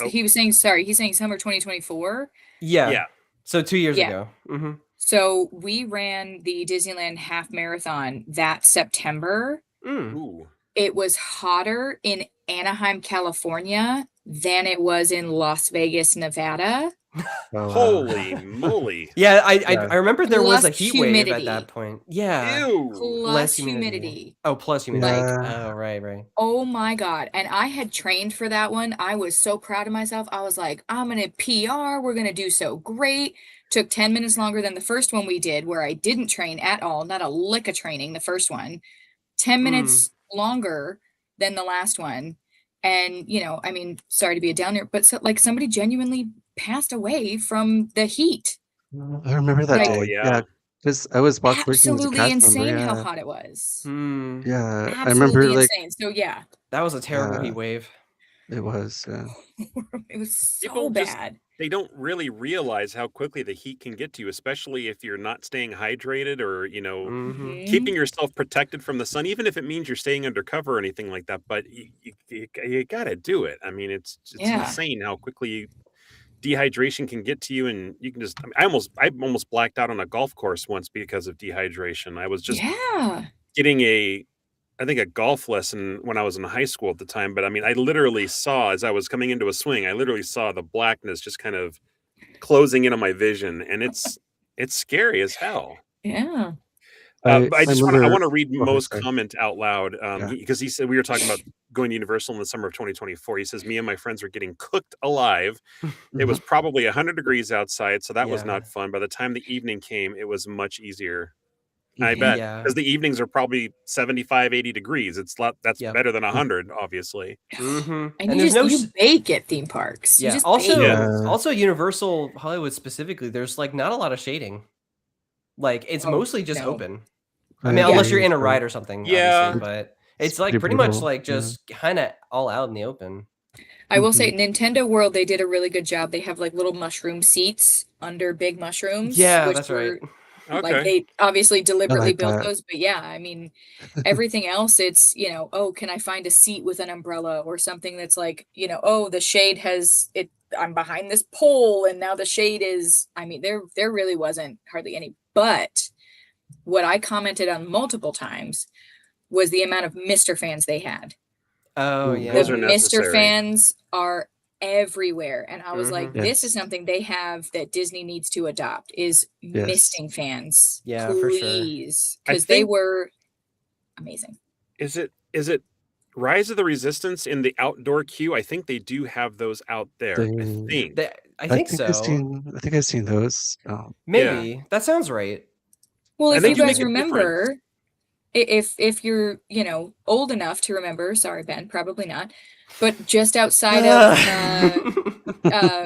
He was saying, sorry, he's saying summer 2024. Yeah. Yeah. So 2 years Yeah. ago. Mm-hmm. So we ran the Disneyland half marathon that September. Ooh. It was hotter in Anaheim, California than it was in Las Vegas, Nevada. Oh, wow. Holy moly. Yeah, Yeah. I remember there was a Plus heat wave at humidity. that point. Yeah. Ew. Plus humidity. Oh, plus humidity. Yeah. Oh, right. Oh my God. And I had trained for that one. I was so proud of myself. I was like, I'm going to PR. We're going to do so great. Took 10 minutes longer than the first one we did, where I didn't train at all. Not a lick of training, the first one. 10 minutes longer than the last one. And, you know, I mean, sorry to be a downer, but so, like somebody genuinely passed away from the heat. I remember that Like- Oh, day. yeah. Because I was working as a Absolutely cast insane member. how Yeah. hot it was. Hmm. Yeah. I Absolutely remember like insane. So yeah, That was a terrible Yeah. heat wave. it was. Yeah. it was so People just- bad. They don't really realize how quickly the heat can get to you, especially if you're not staying hydrated or, you know, Mm-hmm. Mhm. keeping yourself protected from the sun, even if it means you're staying under cover or anything like that. But you got to do it. I mean, it's Yeah. insane how quickly dehydration can get to you, and you can just. I almost blacked out on a golf course once because of dehydration. I was just Yeah. getting I think a golf lesson when I was in high school at the time. But I mean, I literally saw as I was coming into a swing, I literally saw the blackness just kind of closing in on my vision, and it's scary as hell. Yeah. But I just want remember- to read Go ahead, Mo's sorry. comment out loud Yeah. because he said we were talking about going to Universal in the summer of 2024. He says me and my friends were getting cooked alive. It was probably 100 degrees outside, so that was Yeah. not fun. By the time the evening came, it was much easier. I bet Yeah. because the evenings are probably 75, 80 degrees. That's Yep. better than 100, obviously. Mm-hmm. And, you bake at theme parks. You Yeah. just Also, bake. Yeah. also Universal Hollywood specifically, there's like not a lot of shading. Like it's Oh, mostly just no. open. I mean, unless you're in a ride or something. Yeah. Obviously, but it's It's like pretty pretty much brutal, like yeah. just kind of all out in the open. I will say Nintendo World, they did a really good job. They have like little mushroom seats under big mushrooms. Yeah, which that's were, right. Okay. Like they obviously deliberately like built that. those, but yeah, I mean, everything else, it's, you know, oh, can I find a seat with an umbrella or something that's like, you know, oh, the shade has it. I'm behind this pole, and now the shade is. I mean, there really wasn't hardly any. But what I commented on multiple times was the amount of Mr. fans they had. Oh Ooh, yeah. Those The are Mr. necessary. fans are everywhere, and I was like, Mhm. this is Yes. something they have that Disney needs to adopt is Yes. misting fans. Yeah, for sure. Please, I because they think- were amazing. Is it Rise of the Resistance in the outdoor queue? I think they do have those out there. I They- think. I think so. I think I've seen those. Maybe that sounds right. Well, I if think you you guys make a difference. remember, if you're, old enough to remember, sorry, Ben, probably not, but just outside of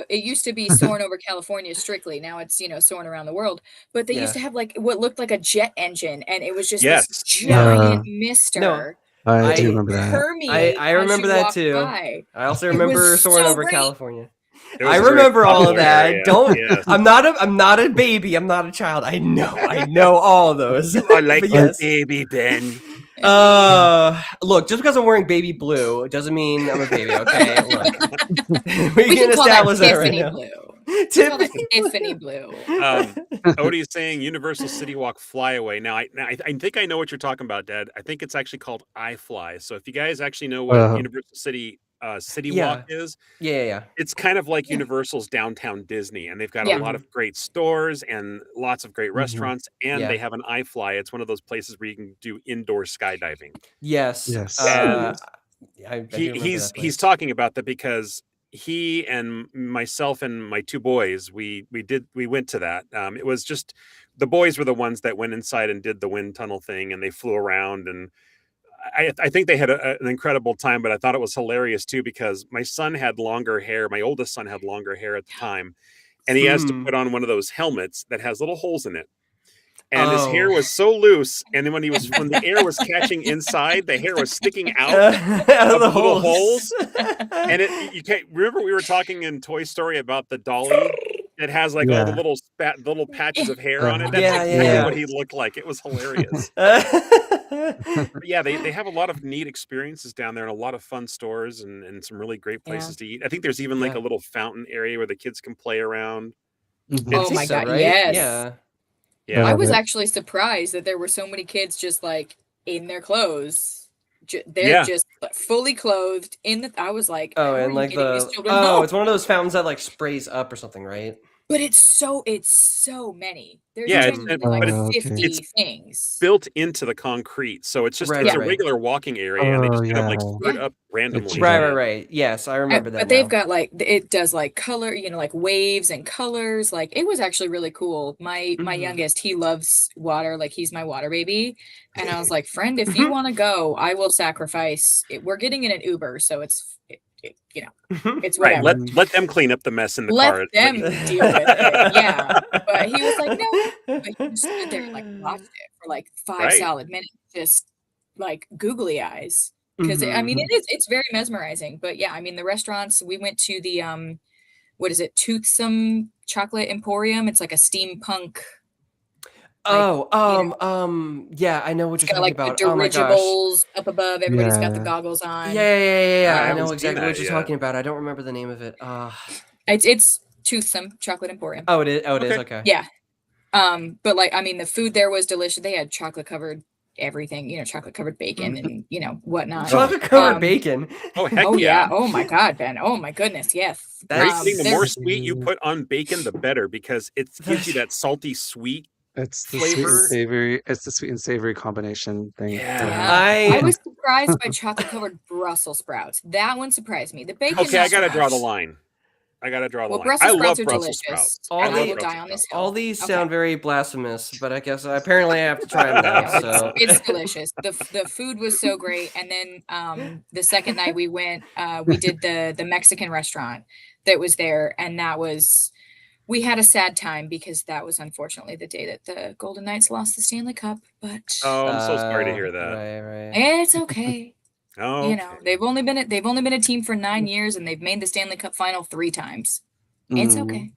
it used to be Soarin' over California strictly. Now it's, soaring around the world. But they used to have like what looked like a jet engine, and it was just this giant mister. I do that remember that. permeate I as remember you that walked too. by. I also It remember was Soaring so over great. California. It was I a very remember all of popular that. area, Don't. yes. I'm not a baby. I'm not a child. I know all of those. I like But your yes. baby, Ben. Look, just because I'm wearing baby blue doesn't mean I'm a baby. Okay, look, We can call that establish that right Tiffany now. blue. We call that Tiffany blue. Odie is saying Universal City Walk Flyaway. Now, I think I know what you're talking about, Dad. I think it's actually called iFly. So if you guys actually know what Universal City Walk is, Yeah. it's kind of like Universal's downtown Disney, and they've got a lot of great stores and lots of great restaurants, and they have an iFly. It's one of those places where you can do indoor skydiving. Yes. And I do remember that place. he's talking about that because he and myself and my two boys, we went to that. It was just the boys were the ones that went inside and did the wind tunnel thing, and they flew around, and I think they had an incredible time, but I thought it was hilarious too because my son had longer hair. My oldest son had longer hair at the time, and he has to put on one of those helmets that has little holes in it. And his hair was so loose, and then when the air was catching inside, the hair was sticking out of the little holes. And you can't remember we were talking in Toy Story about the dolly that has like all the little patches of hair on it. That's exactly what he looked like. It was hilarious. Yeah, they have a lot of neat experiences down there and a lot of fun stores and some really great places to eat. I think there's even like a little fountain area where the kids can play around. Oh my God, right? yes. Yeah. I was actually surprised that there were so many kids just like in their clothes. They're just fully clothed in the. I was like, and like it's one of those fountains that like sprays up or something, right? But it's so many. There's but 50 things built into the concrete, so it's just it's a regular walking area, and they just kind of like spread up randomly. Right. Yes, I remember that. But they've got like it does like color, like waves and colors. Like it was actually really cool. My youngest, he loves water. Like he's my water baby, and I was like, friend, if you want to go, I will sacrifice. We're getting in an Uber, so it's. It's whatever. Right. Let them clean up the mess in the car. Let them deal with it. Yeah. But he was like, no. But he just stood there and like watched it for like 5 solid minutes, just like googly eyes. Because I mean, it's very mesmerizing. But yeah, I mean, the restaurants, we went to the what is it, Toothsome Chocolate Emporium. It's like a steampunk. Yeah, I know what you're talking about. The dirigibles up above. Everybody's got the goggles on. Yeah. I know exactly what you're talking about. I don't remember the name of it. It's Toothsome Chocolate Emporium. Oh, it is. Okay. Yeah. But like, I mean, the food there was delicious. They had chocolate covered everything, chocolate covered bacon and whatnot. Chocolate covered bacon. Oh, heck yeah. Oh my God, Ben. Oh my goodness. Yes. The more sweet you put on bacon, the better, because it gives you that salty sweet. It's the flavor. Sweet and savory. It's the sweet and savory combination thing. I was surprised by chocolate covered Brussels sprouts. That one surprised me. The bacon. Okay, I gotta draw the line. I love Brussels sprouts. All these sound very blasphemous, but I guess apparently I have to try them now. So it's delicious. The food was so great, and then the second night we went, we did the Mexican restaurant that was there, and that was. We had a sad time because that was unfortunately the day that the Golden Knights lost the Stanley Cup. But I'm so sorry to hear that. Right. It's okay. Okay. They've only been a team for 9 years, and they've made the Stanley Cup final 3 times. It's okay.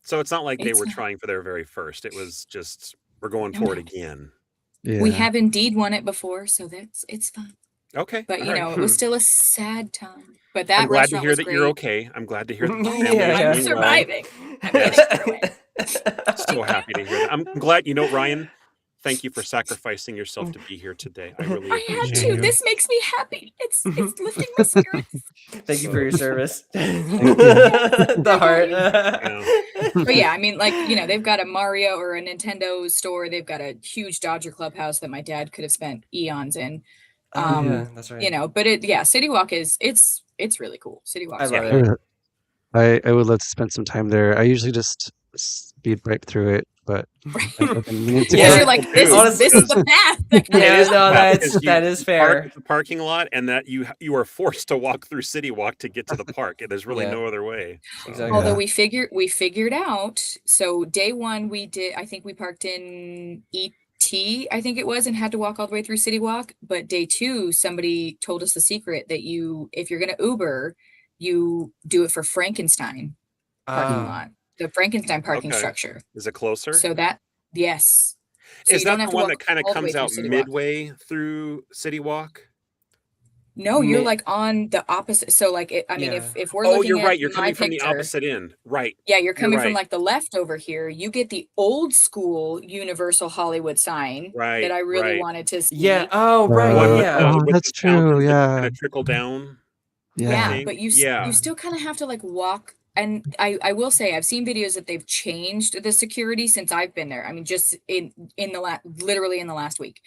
So it's not like they were trying for their very first. It was just we're going for it again. Yeah. We have indeed won it before, so it's fine. Okay. But it was still a sad time. But that I'm glad to hear that great. you're okay. I'm glad to hear that I'm surviving. I'm getting through it. So happy to hear that. I'm glad. Ryan, thank you for sacrificing yourself to be here today. I really appreciate it. This makes me happy. It's lifting my spirits. Thank you for your service. The heart. But yeah, I mean, like, they've got a Mario or a Nintendo store. They've got a huge Dodger clubhouse that my dad could have spent eons in. That's right. But City Walk it's really cool. City Walk. I love it. I would love to spend some time there. I usually just speed right through it but Right. I fucking need to Because Yeah. you're like, this Honestly, is the path. Yeah, is no, bad because that is you park fair. at the parking lot, and that you are forced to walk through City Walk to get to the park. And there's really Yeah. no other way. So. Exactly. Although Yeah. we figured out. So day one I think we parked in ET, I think it was, and had to walk all the way through City Walk. But day two, somebody told us the secret that if you're gonna Uber, you do it for Frankenstein parking Ah, lot, the Frankenstein parking Okay. structure. Is it closer? So yes. So Is you don't that have the to one walk that kind of all the way comes through out City Walk. midway through City Walk? No, you're Mi- like on the opposite. So like I mean, yeah. if we're Oh, looking you're at right. You're my coming from the picture, opposite end. Right. yeah, you're You're coming from right. like the left over here. You get the old school Universal Hollywood sign Right. that I really Right. wanted to see. Yeah. Oh, The right. one with Yeah. the That's true. fountains that Yeah. kind of trickle down. Yeah, thing. but you Yeah. still kind of have to like walk. And I will say I've seen videos that they've changed the security since I've been there. I mean, just in the literally in the last week.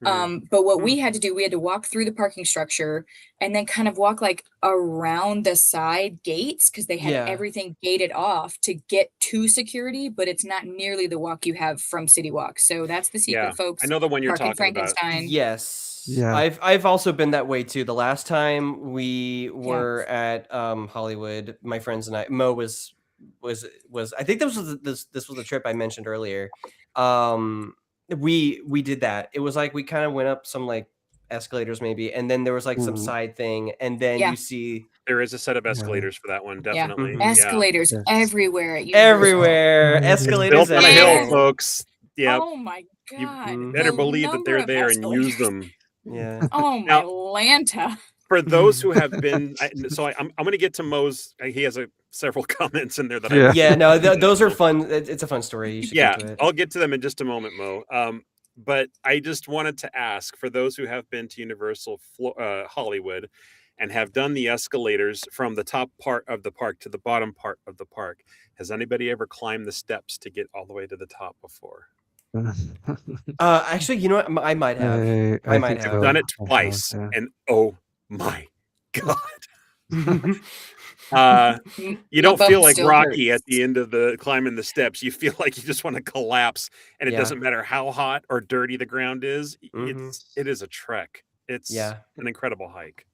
But what we had to do, we had to walk through the parking structure and then kind of walk like around the side gates because they had Yeah. everything gated off to get to security, but it's not nearly the walk you have from City Walk. So that's the secret, Yeah. folks. I know the one you're Parking talking about. Frankenstein. Yes. Yeah. I've also been that way too. The last time we were at Hollywood, my friends and I, Mo was I think this was the trip I mentioned earlier. We did that. It was like we kind of went up some like escalators maybe, and then there was like some side thing, and then Yeah. you see There is a set of escalators for that one, definitely. Mhm. Yeah. Escalators Yes. everywhere at Universal. everywhere escalators Built on a hill, everywhere. folks. Yeah. Oh my God. You Mhm. better the believe that they're number of there and use escalators. them. Yeah. Oh my Now- Lanta. For those who have been, I'm going to get to Mo's. He has several comments in there that Yeah. Yeah, no, those are fun. It's a fun story. You should Yeah, get to it. I'll get to them in just a moment, Mo. But I just wanted to ask, for those who have been to Universal Hollywood and have done the escalators from the top part of the park to the bottom part of the park, has anybody ever climbed the steps to get all the way to the top before? Actually, you know what? I might have. I might think have. I've so. done it I have, twice, yeah. and oh my God. You My don't bum feel like still Rocky hurts. at the end of the climbing the steps. You feel like you just want to collapse, and it Yeah. doesn't matter how hot or dirty the ground is. Mhm. It is a trek. It's Yeah, an incredible hike.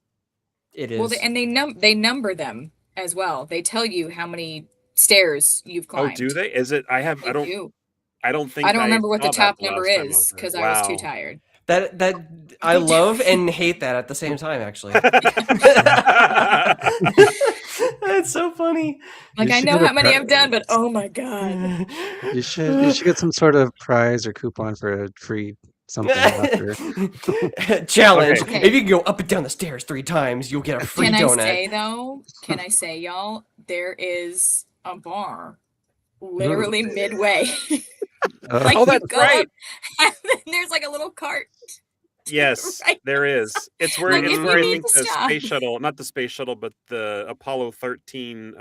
it is. Well, they number them as well. They tell you how many stairs you've climbed. Oh, do they? Is it? I They do. don't think I don't remember what the saw that top number last time I was is there. because I was too Wow. tired. that I love and hate that at the same time. Actually, that's so funny. Like You I should know get a how many I've done, prize. but oh my God. You should get some sort of prize or coupon for a free something after. Challenge. Okay. If you can go up and down the stairs 3 times, you'll get a free Can donut. I say, y'all, there is a bar literally midway. Like Oh, you that's go right. up, and then there's like a little cart. Yes, Right. there is. It's where Like, if you I need think to the stop. space shuttle, not the space shuttle, but the Apollo 13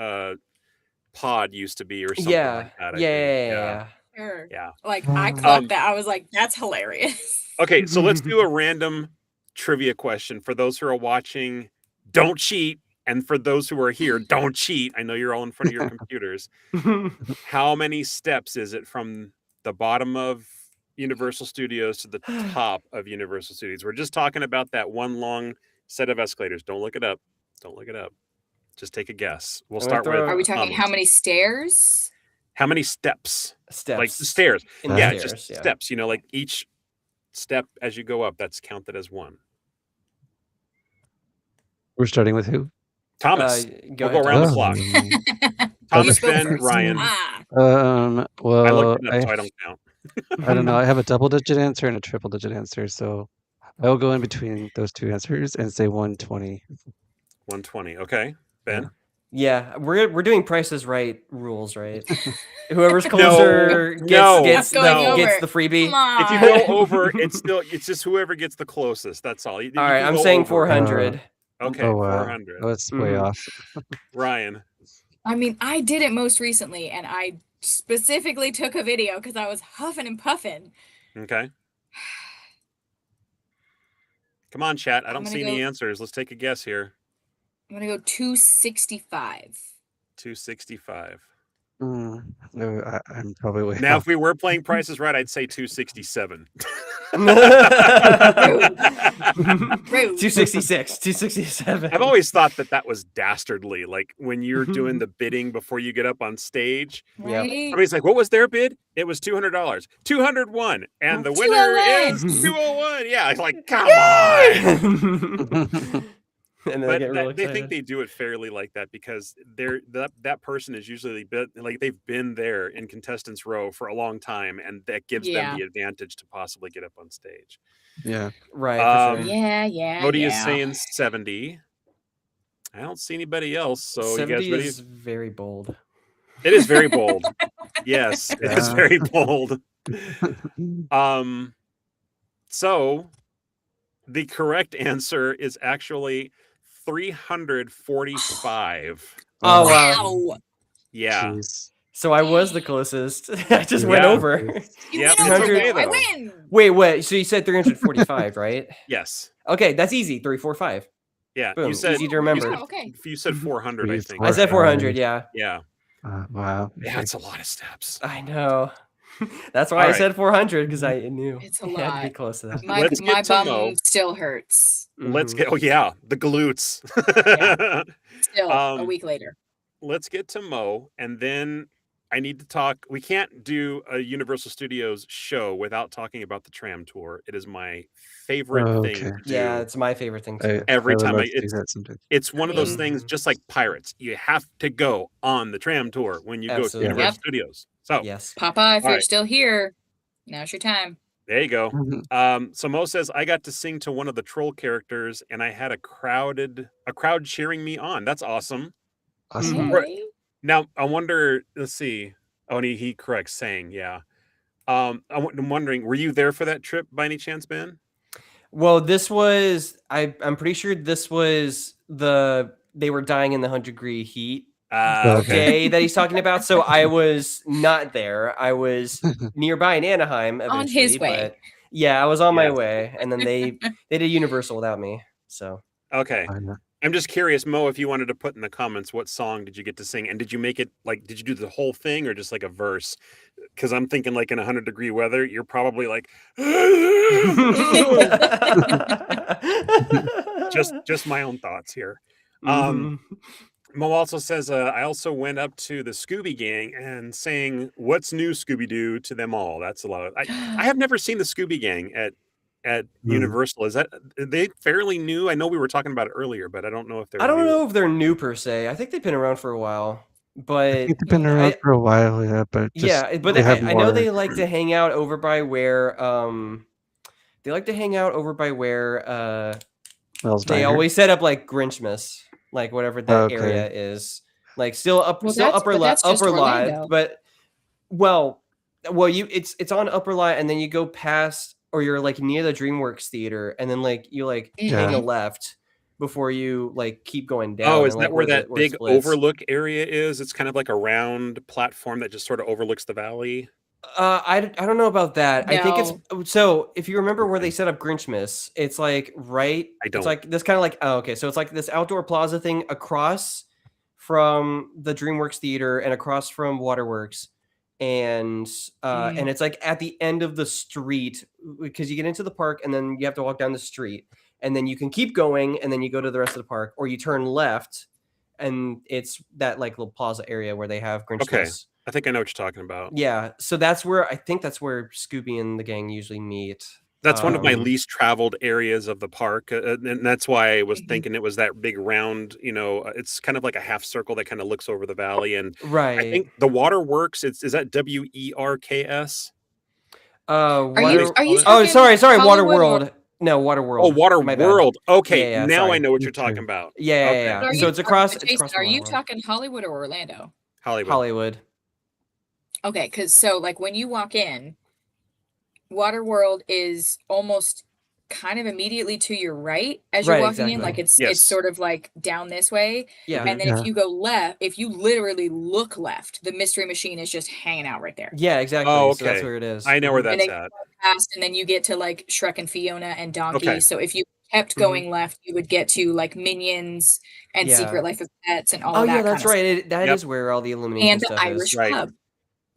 pod used to be, or something Yeah. like that. I Yeah. think. Sure. Yeah. Like I clocked Um, that. I was like, that's hilarious. Okay, so let's do a random trivia question for those who are watching. Don't cheat, and for those who are here, don't cheat. I know you're all in front of your computers. How many steps is it from the bottom of Universal Studios to the top of Universal Studios? We're just talking about that one long set of escalators. Don't look it up. Don't look it up. Just take a guess. We'll I'm gonna start with. Are we talking Thomas. how many stairs? How many steps? Steps. Like the stairs. In the Yeah, stairs, just yeah. steps. You know, like each step as you go up, that's counted as one. We're starting with who? Thomas. Go We'll go ahead, around the Thomas. clock. Thomas, spoke Ben, first. Ryan. Ah, I Well, looked it up, so I don't count. I don't know. I have a double-digit answer and a triple-digit answer, so I will go in between those two answers and say 120. 120. Okay, Ben. Yeah, we're doing Price is Right rules, right? Whoever's No, closer no, gets I'm going no. gets over. the freebie. Come If you on. go over, it's just whoever gets the closest. That's all. You All right, can I'm go saying over. 400. Okay, Oh wow, 400. oh, it's way Mhm. off. Ryan. I mean, I did it most recently, and I specifically took a video because I was huffing and puffing. Okay. Come on, chat. I I'm don't gonna see any go- answers. Let's take a guess here. I'm gonna go 265. 265. No, I'm probably way Now, off. if we were playing Price is Right, I'd say 267. Rude. 266, 267. I've always thought that was dastardly. Like when you're doing the bidding before you get up on stage, Yep. Right? somebody's like, "What was their bid?" It was $200. 201, and the winner 201. is 201. Yeah, it's like, come on. And then But they get real they think excited. they do it fairly like that because that person is usually like they've been there in contestants row for a long time, and that gives them Yeah. the advantage to possibly get up on stage. Yeah. Right, for sure. Yeah. Cody is saying 70. I don't see anybody else, so you 70 guys ready? is very bold. It is very bold. Yes, it is Yeah. very bold. So the correct answer is actually 345. Oh, wow. Wow. Yeah. Jeez. So I was the closest. I just went Yeah. over. You Yep, win it's over okay, though. I though. win. Wait. So you said 345, right? Yes. Okay, that's easy. 345. Yeah. Boom. You said Easy to remember. Oh, okay. you said 400, I think. I said 400. Yeah. Yeah. Wow. Yeah, it's a lot of steps. I know. That's why I Alright. said 400 because I knew It's a it had to be lot. close to that. My Let's get to bum Mo. still hurts. Let's Mhm. get the glutes. Still a week later. Let's get to Mo, and then I need to talk. We can't do a Universal Studios show without talking about the tram tour. It is my favorite thing Okay. to do. Yeah, it's my favorite thing too. Every would time love to do that sometime. it's one of those things, Mhm. just like Pirates. You have to go on the tram tour when you go to Absolutely. Universal Yep. Studios. So Yes. Papa, if you're Alright. still here, now's your time. there you go. Mhm. So Mo says I got to sing to one of the troll characters, and I had a crowd cheering me on. That's awesome. Awesome. Mhm. Right. Hey. Now I wonder. Let's see. Oh, and he corrects saying, yeah. I'm wondering, were you there for that trip by any chance, Ben? Well, this was I'm pretty sure this was they were dying in the 100-degree heat Okay. day that he's talking about. So I was not there. I was nearby in Anaheim On eventually, his way. but yeah, I was on my Yes. way, and then they did Universal without me. So Okay. I know. I'm just curious, Mo, if you wanted to put in the comments what song did you get to sing, and did you make it did you do the whole thing or just like a verse? Because I'm thinking like in 100-degree weather, you're probably like just my own thoughts here. Mhm. Mo also says, I also went up to the Scooby Gang and sang "What's New, Scooby Doo" to them all. That's a lot of. I have never seen the Scooby Gang at Universal. Are they fairly new? I know we were talking about it earlier, but I don't know if they're. I don't new. know if they're new per se. I think they've been around for a while, I but think they've been around for a while, yeah, but just yeah, but they have I know more. they like to hang out over by where they like to hang out over by where Mel's they Diner. always set up like Grinchmas, like whatever that Okay. area is. Like still Well, that's- upper but that's just upper lot, Orlando. but well it's on upper lot, and then you go past, or you're like near the DreamWorks theater, and then like you like hang a left before you like keep going down. Oh, is and, that like, where the- that it big splits. overlook area is? It's kind of like a round platform that just sort of overlooks the valley. I don't know about that. I think No. it's so if you remember where they set up Grinchmas, it's like right. I don't. It's like this kind of like okay, so it's like this outdoor plaza thing across from the DreamWorks theater and across from Waterworks, and and it's like at the end of the street because you get into the park and then you have to walk down the street, and then you can keep going and then you go to the rest of the park, or you turn left, and it's that like little plaza area where they have Grinchmas. Okay. I think I know what you're talking about. Yeah, so that's where I think that's where Scooby and the gang usually meet. That's one of my Um, least traveled areas of the park, and that's why I was thinking it was that big round. It's kind of like a half circle that kind of looks over the valley, and I Right. think the Waterworks. Is that WERKS? Water. Are you Oh, talking sorry, Water Hollywood or- World. No, Water World. Oh, Water My bad. World. Okay, Yeah, now I sorry. know what Me you're talking too. about. Yeah, Okay. yeah. Are So you it's across. talking- It's across. Jason, are from you Water World. talking Hollywood or Orlando? Hollywood. Hollywood? Okay, because so like when you walk in, Waterworld is almost kind of immediately to your right as you're Right, walking in. exactly. Like it's Yes. sort of like down this way. Yeah. And then Yeah. if you go left, if you literally look left, the mystery machine is just hanging out right there. Yeah, exactly. Oh, So that's okay. where it is. I know where Mhm. And that's then at. past, and then you get to like Shrek and Fiona and Donkey. Okay. So if you kept going left, you would get to like Minions and Yeah. Secret Life of Pets and all Oh of that yeah, that's kind of right. stuff. That Yep. is where all the Illumination And the stuff Irish is. Right. pub.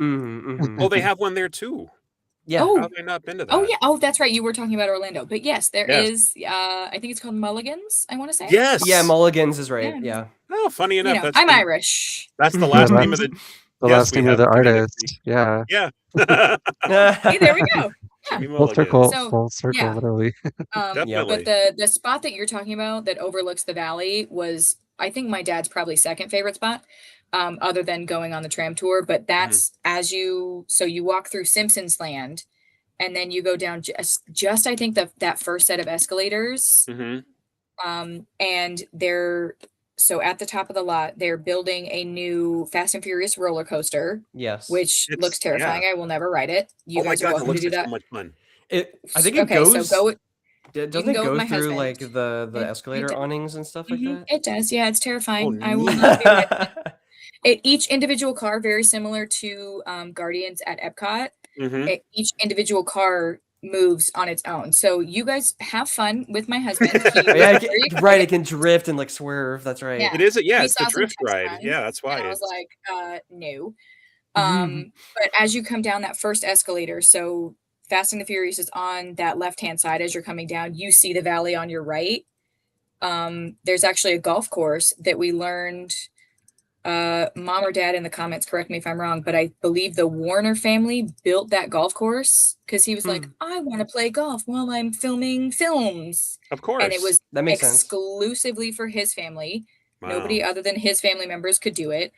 Oh, they have one there too. Yeah. How Oh, have I not been to that? oh yeah. Oh, that's right. You were talking about Orlando, but yes, there Yes. is. I think it's called Mulligan's. I want to say. Yes. Yeah, Mulligan's is right. Yeah. Yeah. Oh, funny You enough, know, that's I'm the, Irish. that's the Yeah, last name that's of the. the Yes, last we name of have the Jimmy artist. Yeah. Yeah. Hey, there we go. Jimmy Full Mulligan. circle, So, full circle, yeah. literally. Definitely. But the spot that you're talking about that overlooks the valley was, I think, my dad's probably second favorite spot, other than going on the tram tour. But that's you walk through Simpsons Land, and then you go down just I think that first set of escalators. And so at the top of the lot, they're building a new Fast and Furious roller coaster. Yes. Which looks terrifying. Yeah. I will never ride it. You Oh my guys are God, that welcome to looks do like that. so much fun. I think it Okay, goes. so go. Doesn't can it go with go my through husband. like the It escalator does. awnings and stuff like that? It does. Yeah, it's terrifying. Oh, I will neat. not be riding it. Each individual car, very similar to Guardians at Epcot. Each individual car moves on its own. So you guys have fun with my husband. Right. It can drift and like swerve. That's right. Yeah. It is. Yeah, We it's the saw some drift test ride. runs, Yeah, that's why. And I was like, no. But as you come down that first escalator, so Fast and the Furious is on that left-hand side as you're coming down, you see the valley on your right. There's actually a golf course that we learned, mom or dad in the comments, correct me if I'm wrong, but I believe the Warner family built that golf course because he was like, I want to play golf while I'm filming films. Of course. And it was That makes sense. exclusively for his family. Wow. Nobody other than his family members could do it.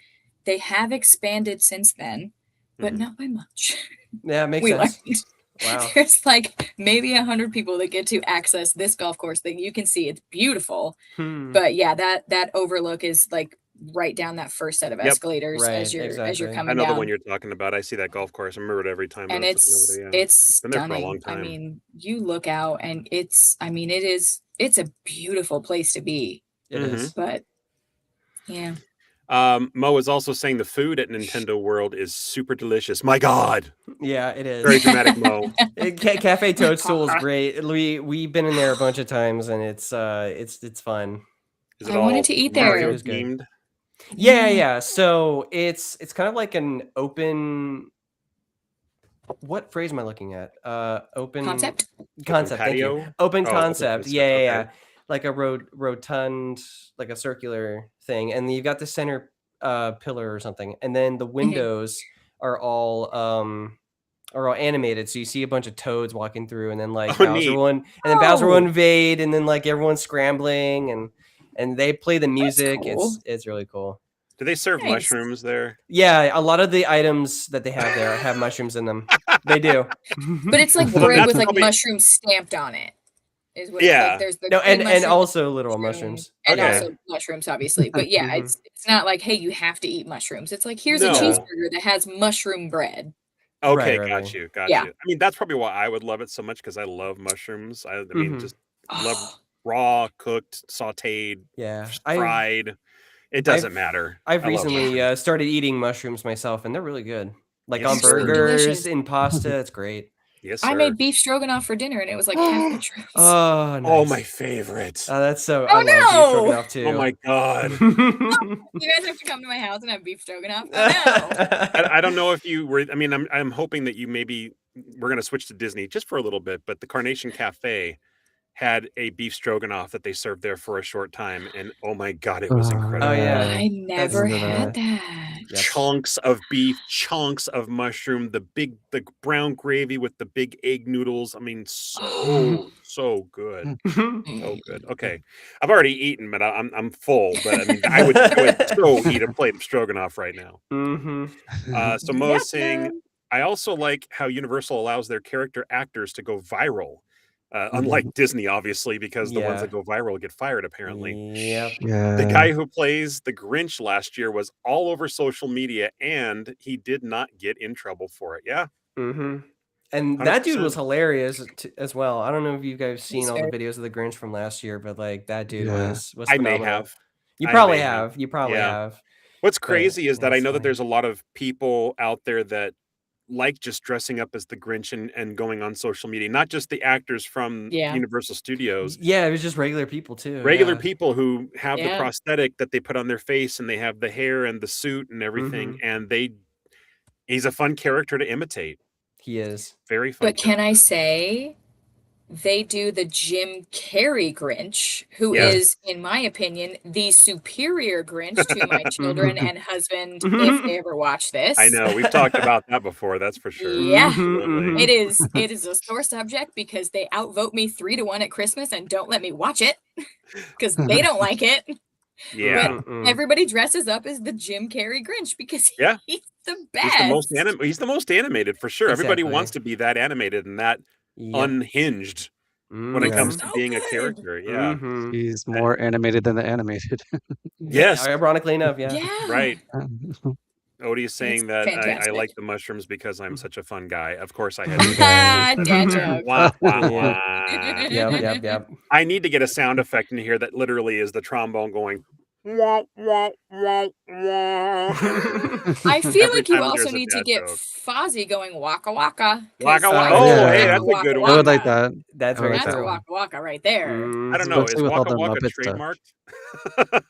They have expanded since then, but not by much. Yeah, it makes sense. Learned. Wow. There's like maybe 100 people that get to access this golf course that you can see. It's beautiful. But yeah, that overlook is like right down that first set of escalators as you're coming I know down. the one you're talking about. I see that golf course. I remember it every time. And it's been there stunning. for a long time. I mean, you look out and it's a beautiful place to be. It is. But yeah. Mo is also saying the food at Nintendo World is super delicious. My God. Yeah, it is. Very dramatic, Mo. Cafe Toadstool is great. We've been in there a bunch of times, and it's fun. Is it I wanted to eat there. Mario It was good. themed? Yeah. So it's kind of like an open. What phrase am I looking at? Open Concept. Thank you. patio? Open Oh, concept. open Yeah. concept, okay. Like a rotund, like a circular thing, and you've got the center pillar or something, and then the windows are all animated. So you see a bunch of toads walking through, and then like Bowser will invade, and then like everyone's scrambling, and they play the music. Cool. It's really cool. Do they serve Nice. mushrooms there? Yeah, a lot of the items that they have there have mushrooms in them. They do. But it's like Well, bread that's with like probably- mushrooms stamped on it. Is what Yeah. like, there's the No, green and mushroom, also literal mushrooms. and Okay. also mushrooms, obviously. But yeah, it's not like, hey, you have to eat mushrooms. It's like, here's a No. cheeseburger that has mushroom bread. Okay, Right. got you. Yeah. I mean, that's probably why I would love it so much, because I love mushrooms. I mean, Mhm. just love raw, cooked, sauteed, Yeah, fried. It doesn't matter. I've I love recently mushrooms. started eating mushrooms myself, and they're really good. Like Yes, on sir. burgers, Delicious. in pasta, it's great. Yes, sir. I made beef stroganoff for dinner, and it was like half mushrooms. Oh, nice. Oh, my favorite. That's so. Oh, I love beef no! stroganoff too. Oh my God. You guys have to come to my house and have beef stroganoff. Oh no! I don't know if you were. I mean, I'm hoping that you maybe we're gonna switch to Disney just for a little bit, but the Carnation Cafe had a beef stroganoff that they served there for a short time, and oh my God, it was incredible. Oh, yeah. I never That's- had that. Yep. Chunks of beef, chunks of mushroom, the brown gravy with the big egg noodles. I mean, so good. So good. Okay, I've already eaten, but I'm full. But I mean, I would so eat a plate of stroganoff right now. So Mo's saying, I also like how Universal allows their character actors to go viral. Unlike Disney, obviously, because the ones that go viral get fired, apparently. Yep. Yeah. The guy who plays the Grinch last year was all over social media, and he did not get in trouble for it. Yeah. And that dude 100%. was hilarious as well. I don't know if you guys seen He's all the fair. videos of the Grinch from last year, but like that dude Yeah. was I may phenomenal. have. You I probably may have. You probably Yeah. have. What's But crazy is that I that's know that fine. there's a lot of people out there that like just dressing up as the Grinch and going on social media, not just the actors from Yeah. Universal Studios. Yeah, it was just regular people too. Regular yeah. people who have the Yeah. prosthetic that they put on their face, and they have the hair and the suit and everything, and he's a fun character to imitate. He is. Very fun. But can I say, they do the Jim Carrey Grinch, who Yeah. is, in my opinion, the superior Grinch to my children and husband if they ever watch this. I know, we've talked about that before, that's for sure. Yeah. Absolutely. It is a sore subject because they outvote me 3-1 at Christmas and don't let me watch it because they don't like it. Yeah. But everybody dresses up as the Jim Carrey Grinch because Yeah. he's the best. He's the most animated for sure. Everybody Exactly. wants to be that animated and that unhinged when it comes to being a character. Yeah. He's more animated than the animated. Yes. Ironically enough, yeah. Yeah. Right. Odie is saying that I fantastic. like the mushrooms because I'm such a fun guy. Of course I had Dad joke. Wah, wah, Yeah. wah. Yep. I need to get a sound effect in here that literally is the trombone going wah, wah, wah, wah. I feel Every like you time also there's a need to dad get joke. Fozzie going waka waka. 'cause Waka waka. I Oh, love hey, Yeah. that's a waka good I one. would like waka. that. That's I would very like That's that a true. one. waka waka right there. I don't know. Is Especially with all Waka the Waka Muppet stuff. trademarked?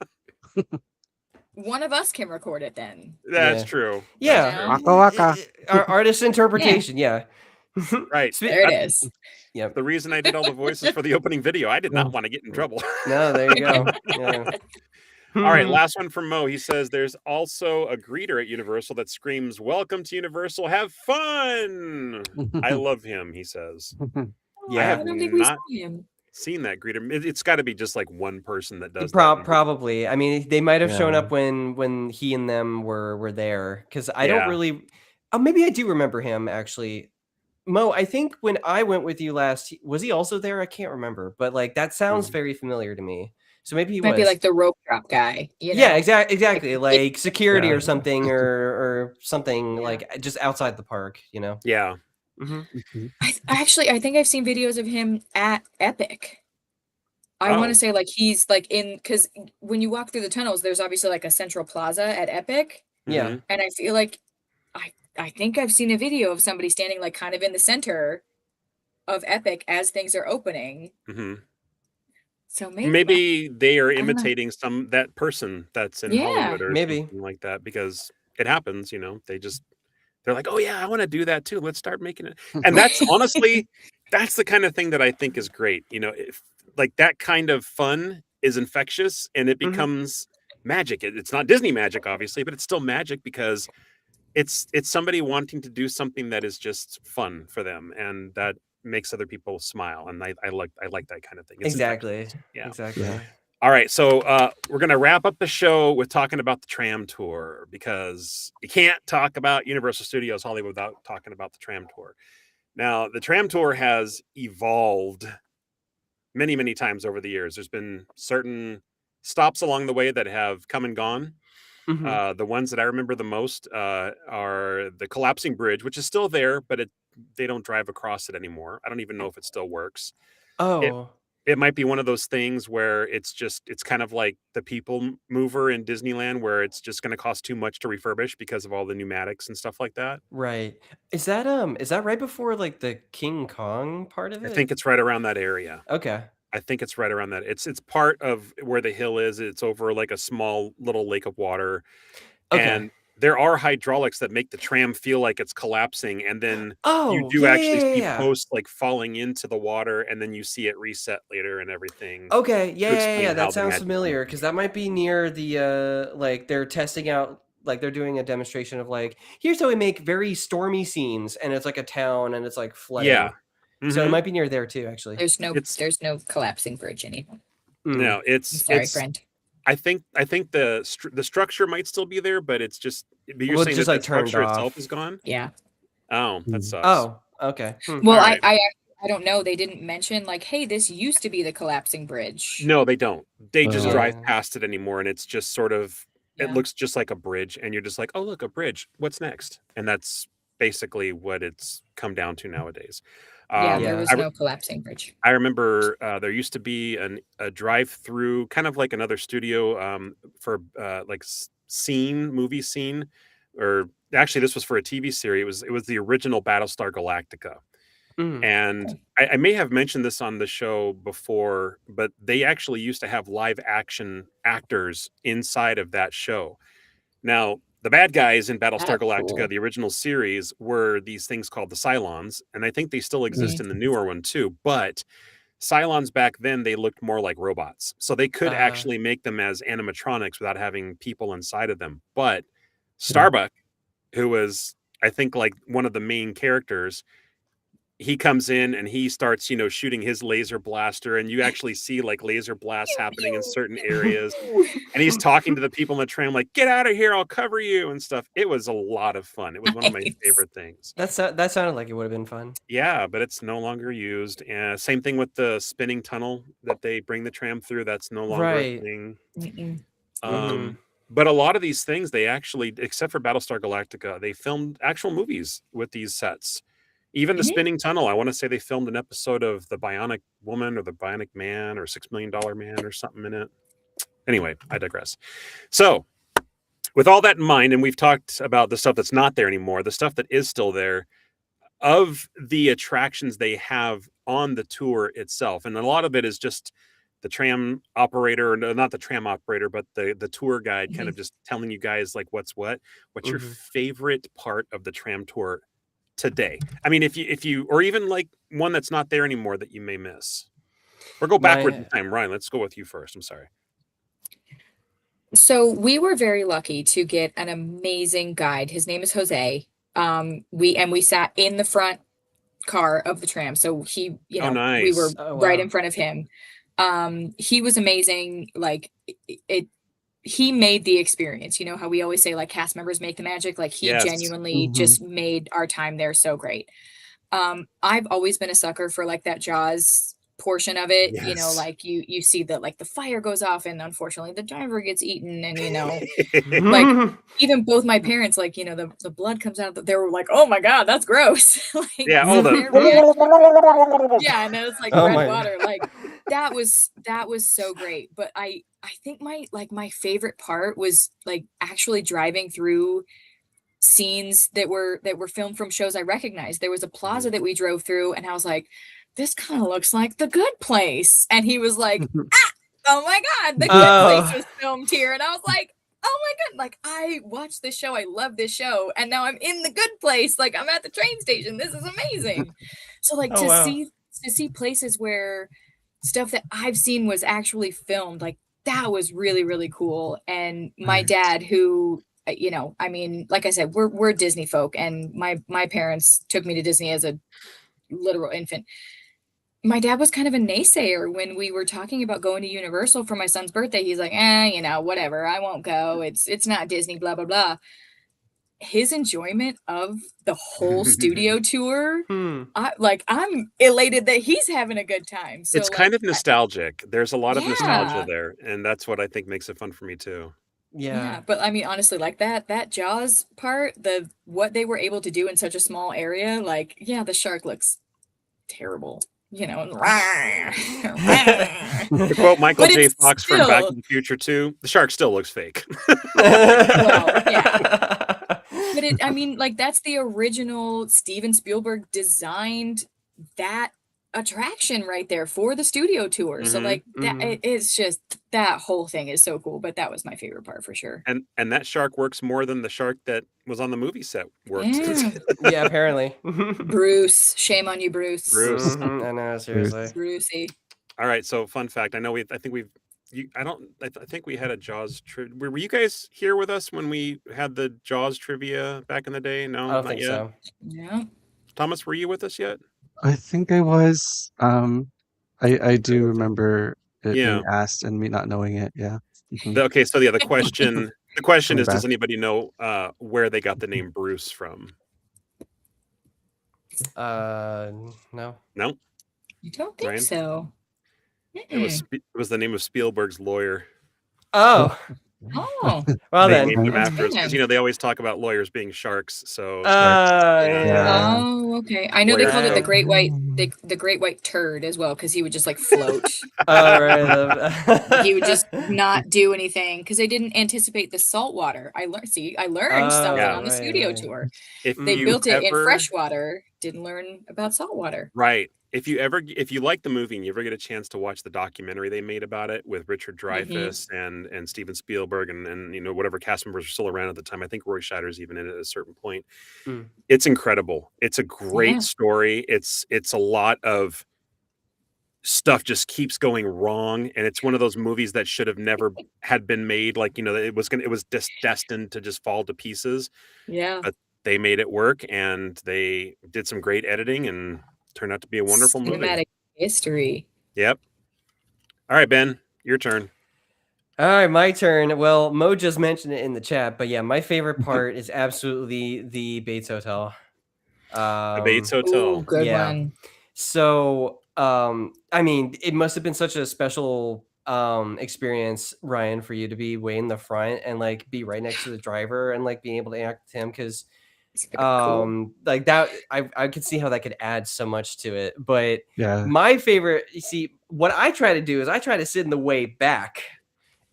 One of us can record it then. That's Yeah. true. Yeah. Waka waka. Our artist interpretation, yeah. Right. There it is. Yep. The reason I did all the voices for the opening video, I did not want to get in trouble. No, there you go. Yeah. All right, last one from Mo. He says there's also a greeter at Universal that screams, "Welcome to Universal, have fun!" I love him, he says. I Yeah. I have don't think we saw not him. seen that greeter. It's got to be just like one person that does that. Probably. I mean, they might have shown Yeah. up when he and them were there because I don't Yeah. really. Oh, maybe I do remember him actually. Mo, I think when I went with you last, was he also there? I can't remember, but like that sounds very familiar to me. So maybe he Might was. be like the rope drop guy. You know? Yeah, exactly. Like security Yeah. or something, or something like just outside the park. You know. Yeah. I think I've seen videos of him at Epic. I want Oh. to say like he's like in because when you walk through the tunnels, there's obviously like a central plaza at Epic, Yeah. Mhm. and I feel like I think I've seen a video of somebody standing like kind of in the center of Epic as things are opening. Mhm. So maybe Maybe they are don't know. imitating that person that's in Yeah. Hollywood or Maybe. something like that because it happens, you know. They're like, "Oh yeah, I want to do that too. Let's start making it." And that's honestly, that's the kind of thing that I think is great. You know, if like that kind of fun is infectious and it becomes magic. It's not Disney magic, obviously, but it's still magic because it's somebody wanting to do something that is just fun for them and that makes other people smile. And I like that kind of thing. It's Exactly. infectious. Yeah. Exactly. Yeah. All right, so we're gonna wrap up the show with talking about the tram tour because you can't talk about Universal Studios Hollywood without talking about the tram tour. Now, the tram tour has evolved many, many times over the years. There's been certain stops along the way that have come and gone. The ones that I remember the most are the collapsing bridge, which is still there, but they don't drive across it anymore. I don't even know if it still works. Oh. It might be one of those things where it's kind of like the people mover in Disneyland where it's just going to cost too much to refurbish because of all the pneumatics and stuff like that. Right. Is that right before like the King Kong part of I it? think it's right around that area. Okay. I think it's right around that. It's part of where the hill is. It's over like a small little lake of water. Okay. And there are hydraulics that make the tram feel like it's collapsing, and then you Oh, do actually see yeah. posts like falling into the water, and then you see it reset later and everything. Okay, to yeah. explain how That the sounds magic familiar works. because that might be near the like they're testing out, like they're doing a demonstration of like here's how we make very stormy scenes, and it's like a town and it's like flooding. Yeah. So it Mhm. might be near there too, actually. there's no It's- collapsing bridge anymore. No, I'm it's sorry, it's. friend. I think the structure might still be there, but it's just. But you're Well, saying just, that like, the turned structure itself off. is gone. Yeah. Oh, that sucks. Oh, okay. Well, Alright. I don't know. They didn't mention like, hey, this used to be the collapsing bridge. No, they don't. They just Oh. drive Yeah. past it anymore, and it's just sort of. It Yeah. looks just like a bridge, and you're just like, oh, look, a bridge. What's next? And that's basically what it's come down to nowadays. Yeah, there Yeah. was no collapsing bridge. I remember there used to be a drive-through, kind of like another studio for like movie scene, or actually this was for a TV series. It was the original Battlestar Galactica. And I may have mentioned this on the show before, but they actually used to have live action actors inside of that show. Now, the bad guys in Battlestar Galactica, the original series, were these things called the Cylons, and I think they still exist in the newer one too. But Cylons back then, they looked more like robots. So they could actually make them as animatronics without having people inside of them. But Starbuck, who was, I think, like one of the main characters, he comes in and he starts, shooting his laser blaster, and you actually see like laser blasts happening in certain areas. And he's talking to the people in the tram like, "Get out of here, I'll cover you," and stuff. It was a lot of fun. It was one of my favorite things. That sounded like it would have been fun. Yeah, but it's no longer used. And same thing with the spinning tunnel that they bring the tram through. That's no longer a thing. But a lot of these things, they actually, except for Battlestar Galactica, they filmed actual movies with these sets. Even the spinning tunnel, I want to say they filmed an episode of The Bionic Woman or The Bionic Man or $6 Million Man or something in it. Anyway, I digress. So with all that in mind, and we've talked about the stuff that's not there anymore, the stuff that is still there, of the attractions they have on the tour itself, and a lot of it is just the tram operator, or not the tram operator, but the tour guide kind of just telling you guys like what's your favorite part of the tram tour today? I mean, if you or even like one that's not there anymore that you may miss, or go backwards in time. Ryan, let's go with you first. I'm sorry. So we were very lucky to get an amazing guide. His name is Jose. We sat in the front car of the tram, so he, nice. We were right in front of him. He was amazing. Like he made the experience. You know how we always say like cast members make the magic. Like he genuinely just made our time there so great. I've always been a sucker for like that Jaws portion of it. Like you see that like the fire goes off and unfortunately the driver gets eaten, and like even both my parents, like the blood comes out, they were like, "Oh my god, that's gross." Like, hold on. Yeah, and it's like red water. Like that was so great. But I think my favorite part was like actually driving through scenes that were filmed from shows I recognized. There was a plaza that we drove through, and I was like, "This kind of looks like The Good Place," and he was like, "Oh my god, The Good Place was filmed here," and I was like, "Oh my god!" Like I watched this show, I love this show, and now I'm in The Good Place. Like I'm at the train station. This is amazing. So like to see places where stuff that I've seen was actually filmed, like that was really, really cool. And my dad, who, I mean, like I said, we're Disney folk, and my parents took me to Disney as a literal infant. My dad was kind of a naysayer when we were talking about going to Universal for my son's birthday. He's like, whatever, I won't go. It's not Disney, blah, blah, blah. His enjoyment of the whole studio tour, I'm elated that he's having a good time. So it's kind of nostalgic. There's a lot of nostalgia there, and that's what I think makes it fun for me too. Yeah, but I mean, honestly, like that Jaws part, what they were able to do in such a small area, like, yeah, the shark looks terrible, To quote Michael J. Fox from Back to the Future 2, the shark still looks fake. Well, yeah. But I mean, like that's the original Steven Spielberg designed that attraction right there for the studio tour. So like it's just, that whole thing is so cool. But that was my favorite part for sure. And that shark works more than the shark that was on the movie set worked. Yeah, apparently. Bruce, shame on you, Bruce. Bruce. I know, seriously. Brucey. All right, so fun fact. I know I think we had a Jaws were you guys here with us when we had the Jaws trivia back in the day? No, I don't not think yet. so. Yeah. Thomas, were you with us yet? I think I was. I do remember it being asked and me not knowing it. Yeah. Okay, so the question is, back. does anybody know where they got the name Bruce from? No. No? You don't think Ryan? so? It was the name of Spielberg's lawyer. Oh. Oh, Well They then. named him Oh, after us because man. they always talk about lawyers being sharks. So Yeah. Oh, okay. I know they Lawyers called it the go. great white the great white turd as well because he would just like float. All right. He would just not do anything because they didn't anticipate the salt water. I learned something Yeah. on the studio tour. If They you built it in ever fresh water, didn't learn about salt water. right, if you like the movie and you ever get a chance to watch the documentary they made about it with Richard Dreyfuss and Steven Spielberg and whatever cast members are still around at the time. I think Roy Scheider's even in it at a certain point. Mm. It's incredible. It's a great Yeah. story. It's a lot of stuff just keeps going wrong, and it's one of those movies that should have never had been made. Like it was just destined to just fall to pieces. Yeah. But they made it work, and they did some great editing, and turned out to be a wonderful movie. Cinematic history. Yep. All right, Ben, your turn. All right, my turn. Well, Mo just mentioned it in the chat, but yeah, my favorite part is absolutely the Bates Hotel. The Bates Ooh, Hotel. good Yeah. one. So, I mean, it must have been such a special experience, Ryan, for you to be way in the front and like be right next to the driver and like being able to act with him because It's pretty cool. like that I could see how that could add so much to it. But Yeah. my favorite, you see, what I try to do is I try to sit in the way back.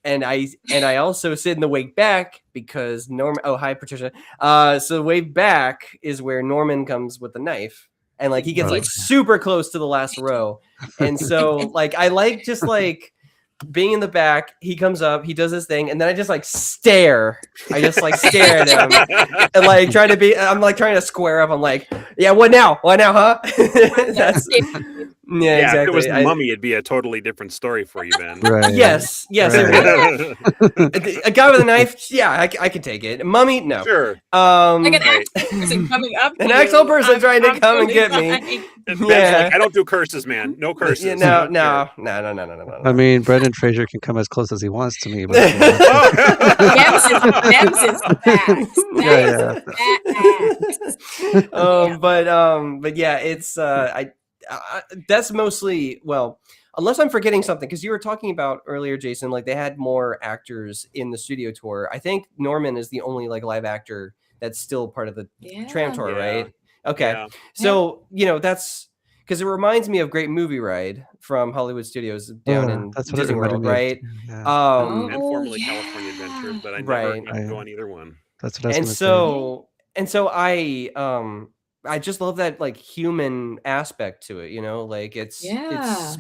And I also sit in the way back because Norman. Oh, hi, Patricia. So the way back is where Norman comes with the knife, and like he gets like super close to the last row, and so like I like just like being in the back. He comes up, he does his thing, and then I just like stare. I just like stare at him and like trying to be. I'm like trying to square up. I'm like, yeah, what now? What now, huh? That's Yeah, exactly. if it was the Mummy, it'd be a totally different story for you, Ben. Right. Yes, yes. Right. A guy with a knife, yeah, I can take it. Mummy, no. Sure. Like an Right. actual person coming up. An to actual you, person I'm- trying to I'm come and totally get me. fine. And Yeah. Ben's like, I don't do curses, man. No curses. Yeah, I no. don't I mean, Brendan Fraser can come as close as he wants to me, but care. Nems is facts. Yeah, But yeah, it's I that's mostly, well, unless I'm forgetting something, because you were talking about earlier, Jason, like they had more actors in the studio tour. I think Norman is the only like live actor that's still part of the tram tour, Yeah. right? Okay. Yeah. So, that's because it reminds me of Great Movie Ride from Hollywood Studios down in that's what it Disney reminded World, me of right? too, yeah. And formerly yeah. California Adventure, but I never Right. got to go on either one. That's what I was And gonna say. so I just love that like human aspect to it, like it's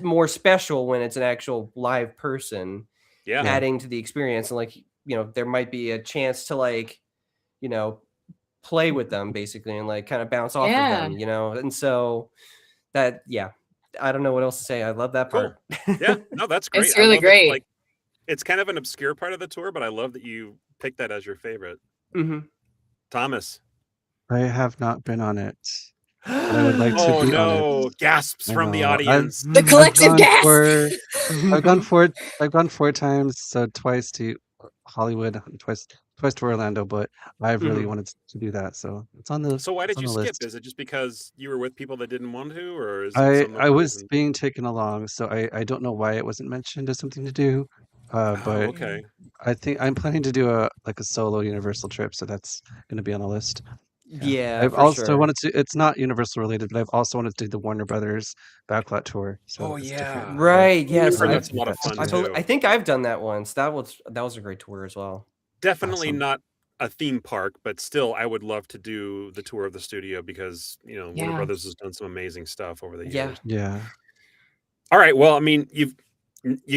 more special when it's an actual live person Yeah. adding to the experience, and like there might be a chance to like play with them basically and like kind of bounce off of them, and so that I don't know what else to say. I love that part. Yeah, no, that's great. It's I really love great. Like, it's kind of an obscure part of the tour, but I love that you picked that as your favorite. Mm-hmm. Thomas. I have not been on it. But I would like to Oh be on no! it. Gasps I from the know. audience. The collective gasp. I've gone 4 times, so twice to Hollywood, twice to Orlando, but I've really wanted to do that, so it's on the. So why did you skip? List. Is it just because you were with people that didn't want to, or is it some I other was reason? being taken along, so I don't know why it wasn't mentioned as something to do. But Okay. I think I'm planning to do a solo Universal trip, so that's going to be on the list. Yeah, I've for also sure. wanted to. It's not Universal related, but I've also wanted to do the Warner Brothers backlot tour. So it's different. Right. Yeah, Yes. that's a lot of fun too. I think I've done that once. That was a great tour as well. Definitely Awesome. not a theme park, but still, I would love to do the tour of the studio because Warner Brothers has done some amazing stuff over the years. Yeah. All right. Well, I mean, you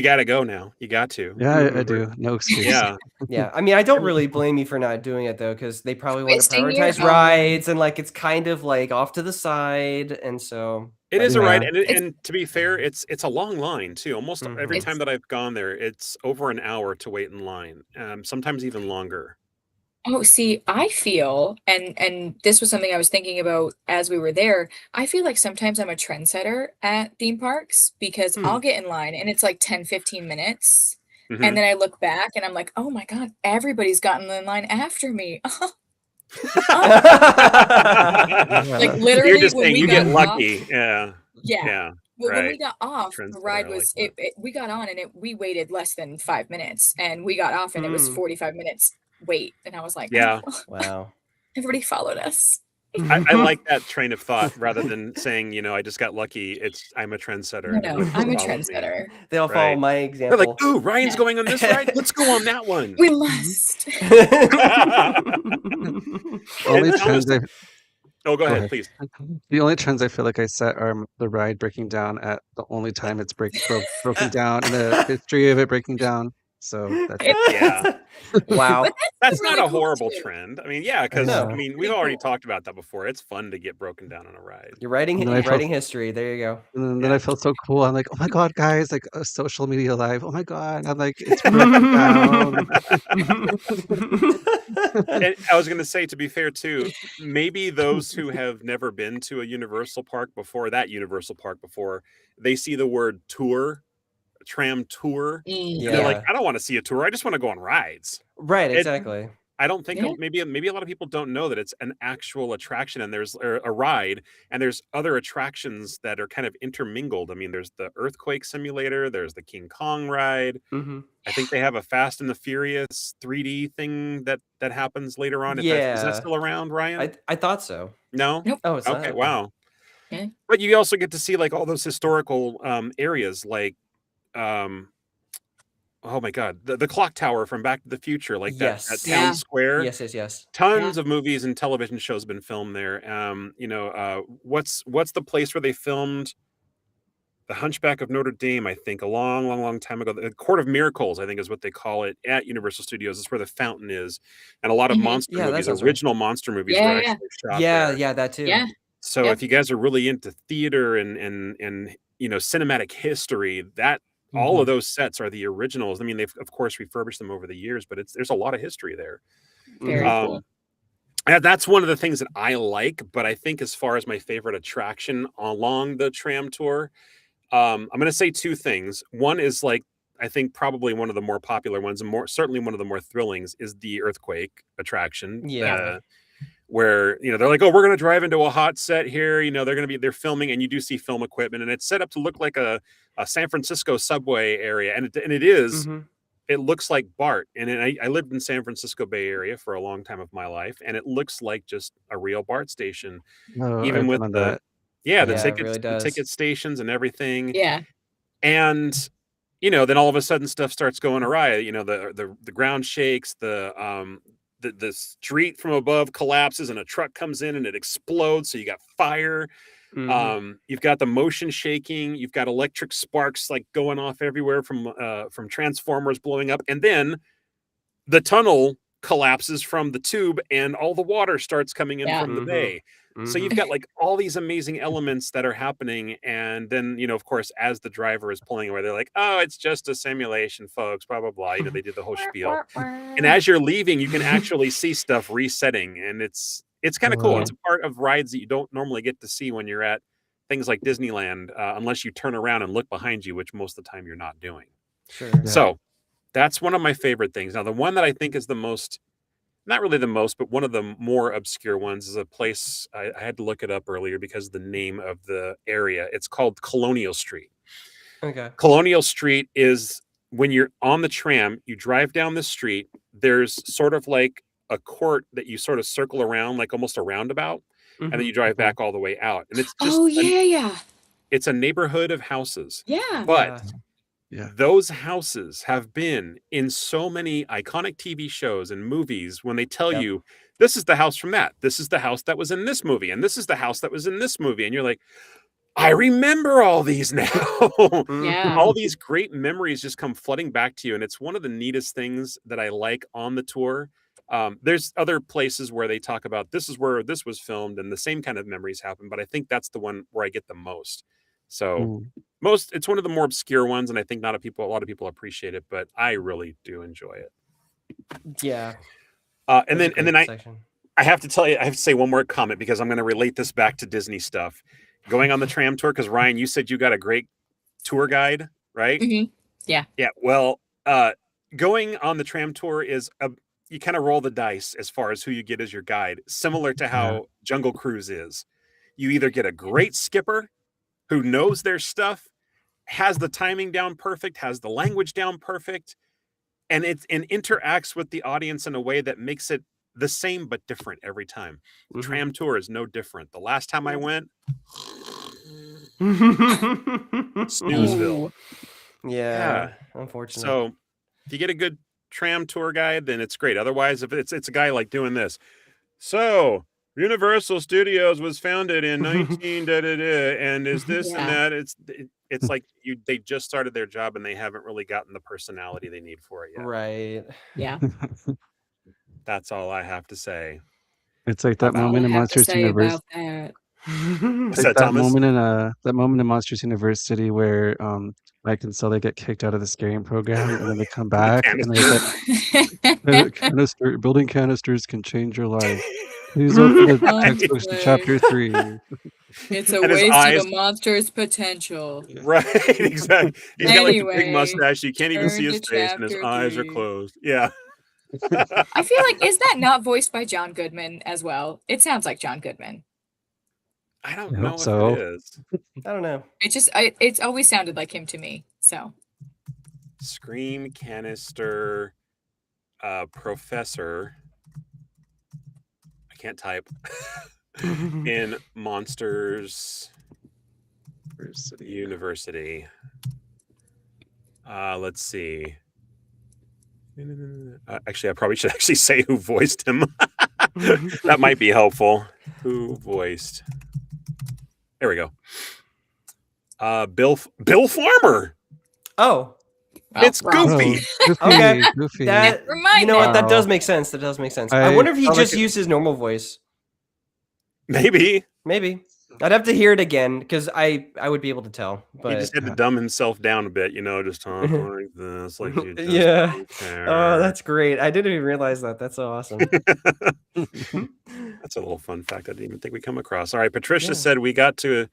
got to go now. You got to. Yeah, I do. No excuse. Yeah. Yeah. I mean, I don't really blame you for not doing it though, because they probably want to Wasting your prioritize rides and like it's kind of like off to the side, and so It is a Yeah. ride, and to be fair, it's a long line too. Almost every It's- time that I've gone there, it's over an hour to wait in line. Sometimes even longer. Oh, see, I feel, and this was something I was thinking about as we were there. I feel like sometimes I'm a trendsetter at theme parks because I'll get in line and it's like 10, 15 minutes. Mhm. And then I look back and I'm like, oh my God, everybody's gotten in line after me. Like literally You're just when saying we you got get off- lucky. Yeah. Yeah. Yeah. Well, when Right. we got off, the Trendsetter, ride I like was that. we got on and we waited less than 5 minutes, and we got off and it was Mm. 45 minutes wait, and I was like, Yeah. "Oh, Wow. everybody followed us." I like that train of thought rather than saying, I just got lucky. I'm a trendsetter No, and no, everybody I'm just a followed me. trendsetter. They all follow Right. my They're like, example. ooh, Ryan's Yeah. going on this ride. Let's go on that one. We must. Only And trends honestly, I oh, go Go ahead, ahead. please. The only trends I feel like I set are the ride breaking down at the only time it's broken down and the history of it breaking down. So that's it. Yeah. Wow. But That's really not a cool horrible too. trend. I mean, yeah, I because No. know. we've Pretty already cool. talked about that before. It's fun to get broken down on a ride. You're writing And then I felt history. There you go. and then Yeah. I felt so cool. I'm like, oh my god, guys, like a social media live. Oh my god. I'm like, it's broken down. And I was going to say, to be fair, too, maybe those who have never been to a Universal Park before, they see the word tour, tram tour, and they're like, Yeah. I don't want to see a tour. I just want to go on rides. Right, It, exactly. I don't think Yeah. maybe a lot of people don't know that it's an actual attraction and there's a ride and there's other attractions that are kind of intermingled. I mean, there's the earthquake simulator, there's the King Kong ride. Hmm. I think they have a Fast and the Furious 3D thing that happens later on. Is that Yeah. still around, Ryan? I thought so. No? Nope. Oh, it's not? Okay, Okay. wow. Yeah. But you also get to see like all those historical areas like oh my god, the clock tower from Back to the Future, like that Yes. town Yeah. square. Yes. Yeah. Tons of movies and television shows have been filmed there. What's the place where they filmed The Hunchback of Notre Dame? I think a long, long, long time ago. The Court of Miracles, I think, is what they call it at Universal Studios. It's where the fountain is, and a lot of Mhm. monster Yeah, that movies, sounds right. original monster movies, were Yeah, yeah. actually shot Yeah, there. yeah, that too. Yeah. So Yep. if you guys are really into theater and cinematic history, that all of Mhm. those sets are the originals. I mean, they've of course refurbished them over the years, but there's a lot of history there. Very Mhm. cool. And that's one of the things that I like. But I think as far as my favorite attraction along the tram tour, I'm going to say two things. One is like I think probably one of the more popular ones, and certainly one of the more thrillings, is the earthquake attraction. Yeah. Where they're like, oh, we're going to drive into a hot set here. They're filming, and you do see film equipment, and it's set up to look like a San Francisco subway area, and it is. Mhm. It looks like BART, and I lived in San Francisco Bay Area for a long time of my life, and it looks like just a real BART station, No, even I've with been on the that. the Yeah, it tickets, really the does. ticket stations, and everything. Yeah. And then all of a sudden stuff starts going awry. The ground shakes, the street from above collapses, and a truck comes in and it explodes. So you got fire. Mhm. You've got the motion shaking. You've got electric sparks like going off everywhere from transformers blowing up, and then the tunnel collapses from the tube, and all the water starts coming in Yeah. from the Mhm. bay. So you've Mhm. got like all these amazing elements that are happening, and then of course, as the driver is pulling away, they're like, "Oh, it's just a simulation, folks." Blah blah blah. They do the whole spiel. And as you're leaving, you can actually see stuff resetting, and it's kind of cool. Yeah. It's a part of rides that you don't normally get to see when you're at things like Disneyland, unless you turn around and look behind you, which most of the time you're not doing. Sure. Yeah. So that's one of my favorite things. Now, the one that I think is the most, not really the most, but one of the more obscure ones, is a place I had to look it up earlier because of the name of the area. It's called Colonial Street. Okay. Colonial Street is when you're on the tram, you drive down the street, there's sort of like a court that you sort of circle around, like almost a roundabout, and then you Mhm. drive back all the way out. And it's just Oh, yeah. it's a neighborhood of houses. Yeah. But Yeah. Yeah. those houses have been in so many iconic TV shows and movies when they tell Yep. you, this is the house from that. This is the house that was in this movie. And this is the house that was in this movie. And you're like, I remember all these now. Yeah. All these great memories just come flooding back to you. And it's one of the neatest things that I like on the tour. There's other places where they talk about this is where this was filmed and the same kind of memories happen. But I think that's the one where I get the most. So it's one of the more obscure ones. And I think a lot of people appreciate it, but I really do enjoy it. Yeah. And then I have to tell you, I have to say one more comment because I'm going to relate this back to Disney stuff. Going on the tram tour, because Ryan, you said you got a great tour guide, right? Mhm. Yeah. Yeah. Well, going on the tram tour is you kind of roll the dice as far as who you get as your guide, similar to how Jungle Cruise is. You either get a great skipper who knows their stuff, has the timing down perfect, has the language down perfect, and interacts with the audience in a way that makes it the same but different every time. Tram Tour is no different. The last time I went, Snoozeville. Yeah, unfortunate. So if you get a good tram tour guide, then it's great. Otherwise, if it's a guy like doing this. So Universal Studios was founded in 19 and is this and that. It's like they just started their job and they haven't really gotten the personality they need for it yet. Right. Yeah. That's all I have to say. It's like that moment in Monsters University. What's Like that, Thomas? that moment in Monsters University where Mike and Sully get kicked out of the scaring program and then they come back and they're like, building canisters can change your life. Please open the textbooks to chapter 3. It's a waste of a monster's potential. Right, exactly. He's got like a big mustache. You can't even see his face and his eyes are closed. Yeah. I feel like, is that not voiced by John Goodman as well? It sounds like John Goodman. I don't know if it is. I don't know. It's always sounded like him to me. So Scream canister professor. I can't type. In Monsters University. Let's see. Actually, I probably should actually say who voiced him. That might be helpful. Who voiced? There we go. Bill Farmer. Oh. It's Goofy. Okay. Goofy. You know what? That does make sense. I wonder if he just used his normal voice. Maybe. I'd have to hear it again because I would be able to tell. But he just had to dumb himself down a bit, just talk like this, like you just yeah. don't care. Oh, that's great. I didn't even realize that. That's so awesome. That's a little fun fact I didn't even think we'd come across. All right, Patricia said we got to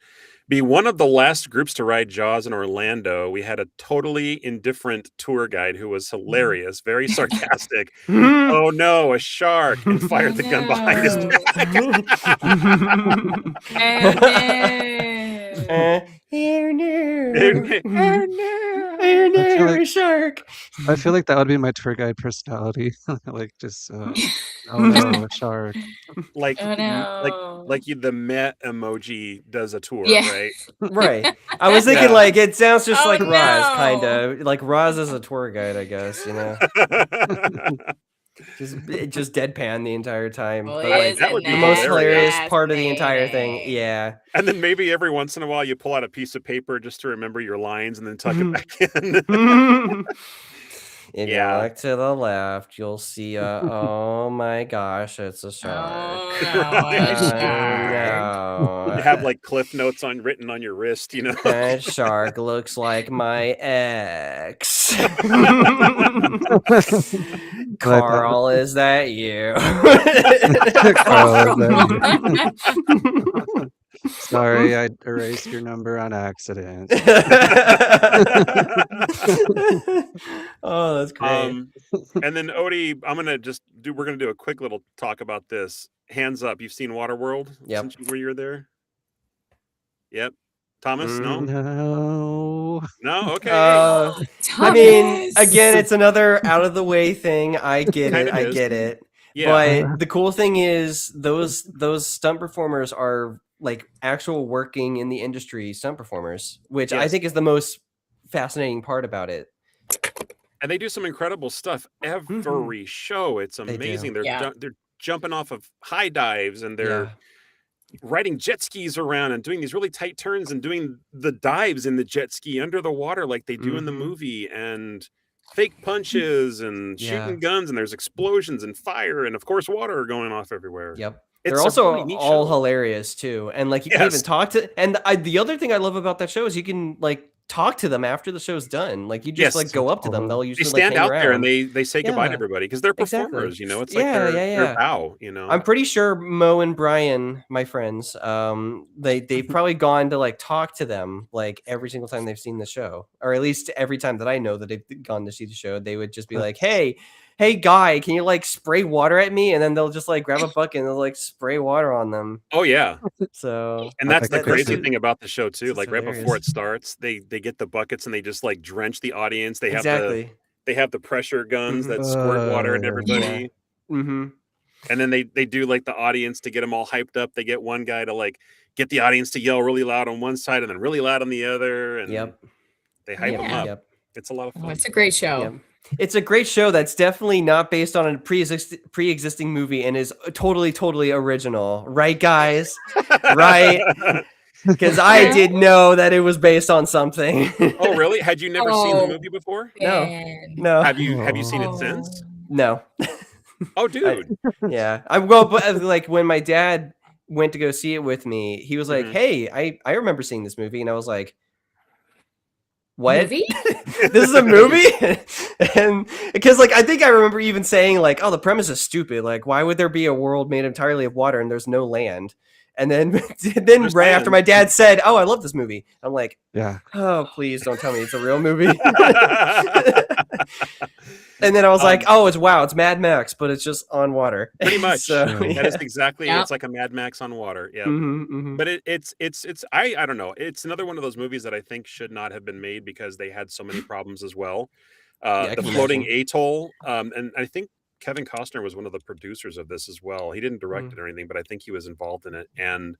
be one of the last groups to ride Jaws in Orlando. We had a totally indifferent tour guide who was hilarious, very sarcastic. Oh no, a shark! And fired the gun behind his back. A shark. I feel like that would be my tour guide personality. Like just oh no, a shark. Like the Met emoji does a tour, right? Right. I was thinking like it sounds just like Roz, kind of like Roz is a tour guide, I guess. Just deadpan the entire time. Well, but like that would be the most hilarious hilarious part of the entire thing. Yeah. And then maybe every once in a while you pull out a piece of paper just to remember your lines and then tuck it back in. If you look to the left, you'll see oh my gosh, it's a shark. Oh, no, a shark. You have like cliff notes written on your wrist, That shark looks like my ex. Carl, is that you? Carl, is that you? Sorry, I erased your number on accident. Oh, that's great. And then Odie, we're gonna do a quick little talk about this. Hands up, you've seen Waterworld since you were there? Yep. Thomas, no? Okay. I mean, again, it's another out of the way thing. I get it. Yeah. But the cool thing is those stunt performers are like actual working in the industry stunt performers, which I think is the most fascinating part about it. And they do some incredible stuff every show. It's amazing. They're jumping off of high dives and they're riding jet skis around and doing these really tight turns and doing the dives in the jet ski under the water like they do in the movie, and fake punches and shooting guns, and there's explosions and fire and of course water going off everywhere. Yep. They're also really all hilarious too, and like you can even talk to. And the other thing I love about that show is you can like talk to them after the show's done. Like you just like go up to them. They'll usually stand like, out around. there and they say goodbye to everybody because they're performers. It's like their bow. I'm pretty sure Mo and Brian, my friends, they've probably gone to like talk to them like every single time they've seen the show, or at least every time that I know that they've gone to see the show. They would just be like, hey, "Hey guy, can you like spray water at me?" And then they'll just like grab a bucket and they'll like spray water on them. Oh yeah. So And that's I the think that's crazy it. thing about the show too. This is Like right before hilarious. it starts, they get the buckets and they just like drench the audience. They have exactly. the pressure guns Mhm. that squirt water at Yeah. everybody. Mm-hmm. And then they do like the audience to get them all hyped up. They get one guy to like get the audience to yell really loud on one side and then really loud on the other, and Yep. they hype them Yeah. up. Yep. It's a lot of Oh, fun. it's a great show. Yep. It's a great show that's definitely not based on a pre-existing movie and is totally original, right, guys? Right? Because I did know that it was based on something. Oh, really? Had you never seen the Oh, movie before? No. man. No, Have you seen it since? no. Oh, dude. Yeah, but like when my dad went to go see it with me, he was like, Mhm. "Hey, I remember seeing this movie," and I was like, "What? Movie? This is a movie?" And because like I think I remember even saying like, "Oh, the premise is stupid. Like, why would there be a world made entirely of water and there's no land?" And then There's right after land. my dad said, "Oh, I love this movie," I'm like, Yeah. "Oh, please don't tell me it's a real movie." And then I was like, "Oh, it's Mad Max, but it's just on water." Pretty much. So, Yeah. That is exactly. Yep. It's like a Mad Max on water. Yeah. Mhm. But it's I don't know. It's another one of those movies that I think should not have been made because they had so many problems as well. Yeah, I The can floating imagine. atoll, and I think Kevin Costner was one of the producers of this as well. He didn't direct it or anything, but I think he was involved in it. And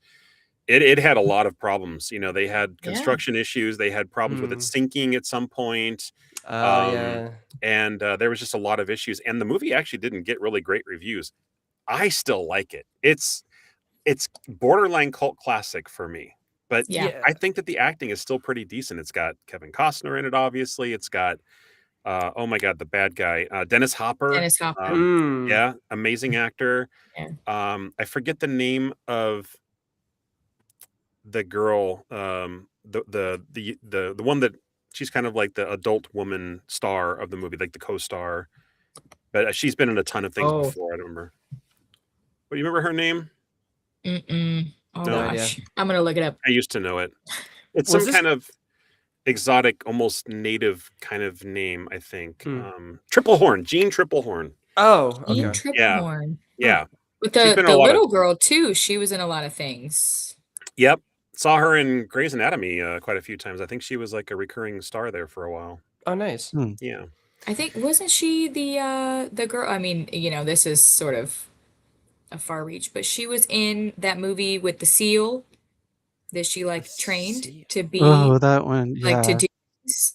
it had a lot of problems. You know, they had Yeah. construction issues. They had problems with it sinking at some point. Oh yeah. And there was just a lot of issues. And the movie actually didn't get really great reviews. I still like it. It's borderline cult classic for me. But Yeah. I think that the acting is still pretty decent. It's got Kevin Costner in it, obviously. It's got oh my god, the bad guy, Dennis Hopper. Dennis Hopper. Yeah, amazing actor. Yeah. I forget the name of the girl, the one that she's kind of like the adult woman star of the movie, like the co-star. But she's been in a ton of things Oh. before. I don't remember. But you remember her name? Mm-mm. Oh No idea. gosh, I'm gonna look it up. I used to know it. It's Was some this- kind of exotic, almost native kind of name, I think. Hmm. Triplehorn, Jean Triplehorn. Oh, Jean okay. Triplehorn. Yeah. With She's the been in a lot of- little girl too. She was in a lot of things. Yep. Saw her in Grey's Anatomy quite a few times. I think she was like a recurring star there for a while. Oh, nice. Yeah. I think wasn't she the girl? I mean, you know, this is sort of a far reach, but she was in that movie with the seal that she like trained seal. to be Oh, that one. like to Yeah. do this.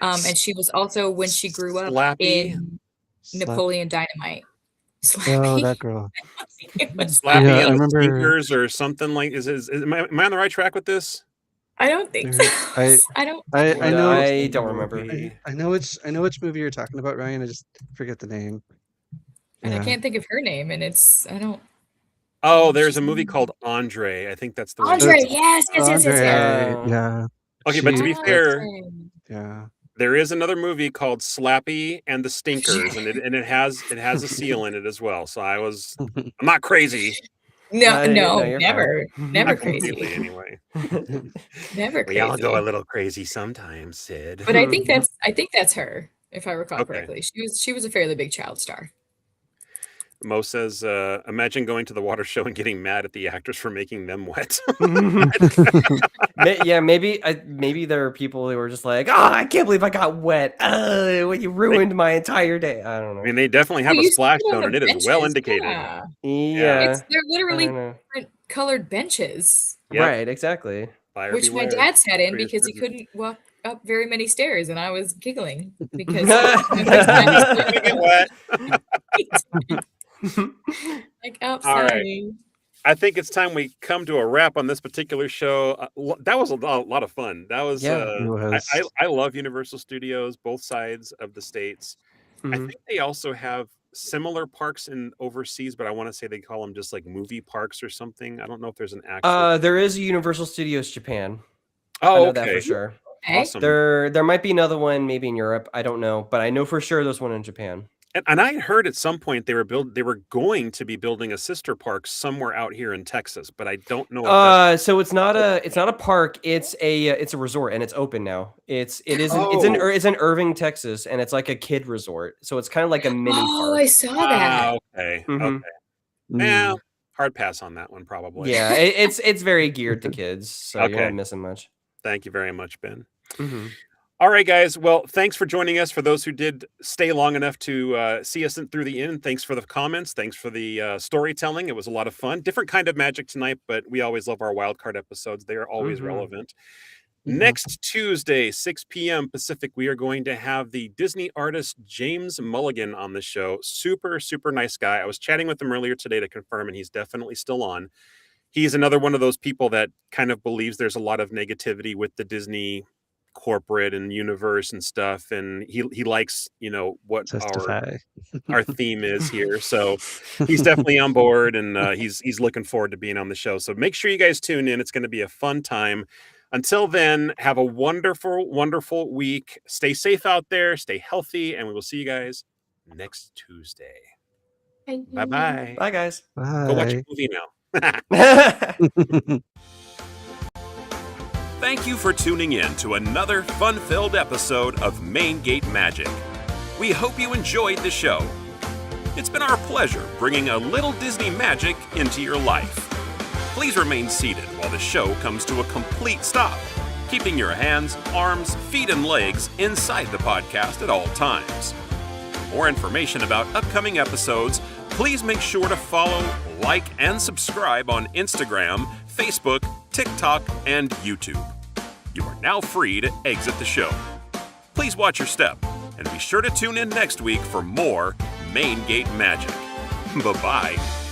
And she was also when she grew up Slappy. in Slap- Napoleon Dynamite. Oh, Slappy. that girl. It was Slappy Yeah, I and the remember- Stinkers or something like. Am I on the right track with this? I don't think There- so. I- I don't. I know. I don't remember. I know which movie you're talking about, Ryan. I just forget the name. And I Yeah. can't think of her name, and it's I don't. Oh, there's a movie called Andre. I think that's the one. Andre, that's- yes. Andre, Oh. yeah, Okay, but to be She- fair, Andre. yeah. there is another movie called Slappy and the Stinkers, and it has a seal in it as well. So I'm not crazy. No, No, you're never, fine. never Not completely crazy, anyway. never We all crazy. go a little crazy sometimes, Sid. But I think that's her, if I recall Okay. correctly. She was a fairly big child star. Mo says, imagine going to the water show and getting mad at the actors for making them wet. Yeah, maybe there are people who were just like, "Oh, I can't believe I got wet. You ruined my entire day." I don't know. I mean, they definitely have Well, a you splash sit on zone, and the it is well benches, indicated. yeah. Yeah, They're I literally don't know. different colored benches, Yep. Right, exactly. Buyer which my beware. dad sat in Pretty because he certain. couldn't walk up very many stairs, and I was giggling because Gonna get wet. like, oh, All right. sorry. I think it's time we come to a wrap on this particular show. That was a lot of fun. That was. Yeah, it was. I love Universal Studios, both sides of the states. I Mhm. think they also have similar parks in overseas, but I want to say they call them just like movie parks or something. I don't know if there's an actual. There is a Universal Studios Japan. I Oh, know that okay. for sure. Okay. Awesome. There might be another one, maybe in Europe. I don't know, but I know for sure there's one in Japan. And I heard at some point they were going to be building a sister park somewhere out here in Texas, but I don't know if that's So it's not a park. It's a resort, and it's open now. It's in Irving, Texas, and it's like a kid resort. So it's kind of like a mini Oh, park. I saw that. Okay. Mhm. Okay. Yeah, hard pass on that one probably. Yeah, it's very geared to kids, so you're Okay. not missing much. Thank you very much, Ben. Mhm. All right, guys. Well, thanks for joining us. For those who did stay long enough to see us through the end, thanks for the comments. Thanks for the storytelling. It was a lot of fun. Different kind of magic tonight, but we always love our wildcard episodes. They are always relevant. Next Tuesday, 6 p.m. Pacific, we are going to have the Disney artist James Mulligan on the show. Super, super nice guy. I was chatting with him earlier today to confirm, and he's definitely still on. He's another one of those people that kind of believes there's a lot of negativity with the Disney corporate and universe and stuff, and he likes what our theme is here, so he's definitely on board, and he's looking forward to being on the show. So make sure you guys tune in. It's going to be a fun time. Until then, have a wonderful week. Stay safe out there, stay healthy, and we will see you guys next Tuesday. Bye Bye, guys. Go watch a movie now. Thank you for tuning in to another fun-filled episode of Main Gate Magic. We hope you enjoyed the show. It's been our pleasure bringing a little Disney magic into your life. Please remain seated while the show comes to a complete stop, keeping your hands, arms, feet, and legs inside the podcast at all times. For more information about upcoming episodes, please make sure to follow, like, and subscribe on Instagram, Facebook, TikTok, and YouTube. You are now free to exit the show. Please watch your step, and be sure to tune in next week for more Main Gate Magic. Bye-bye.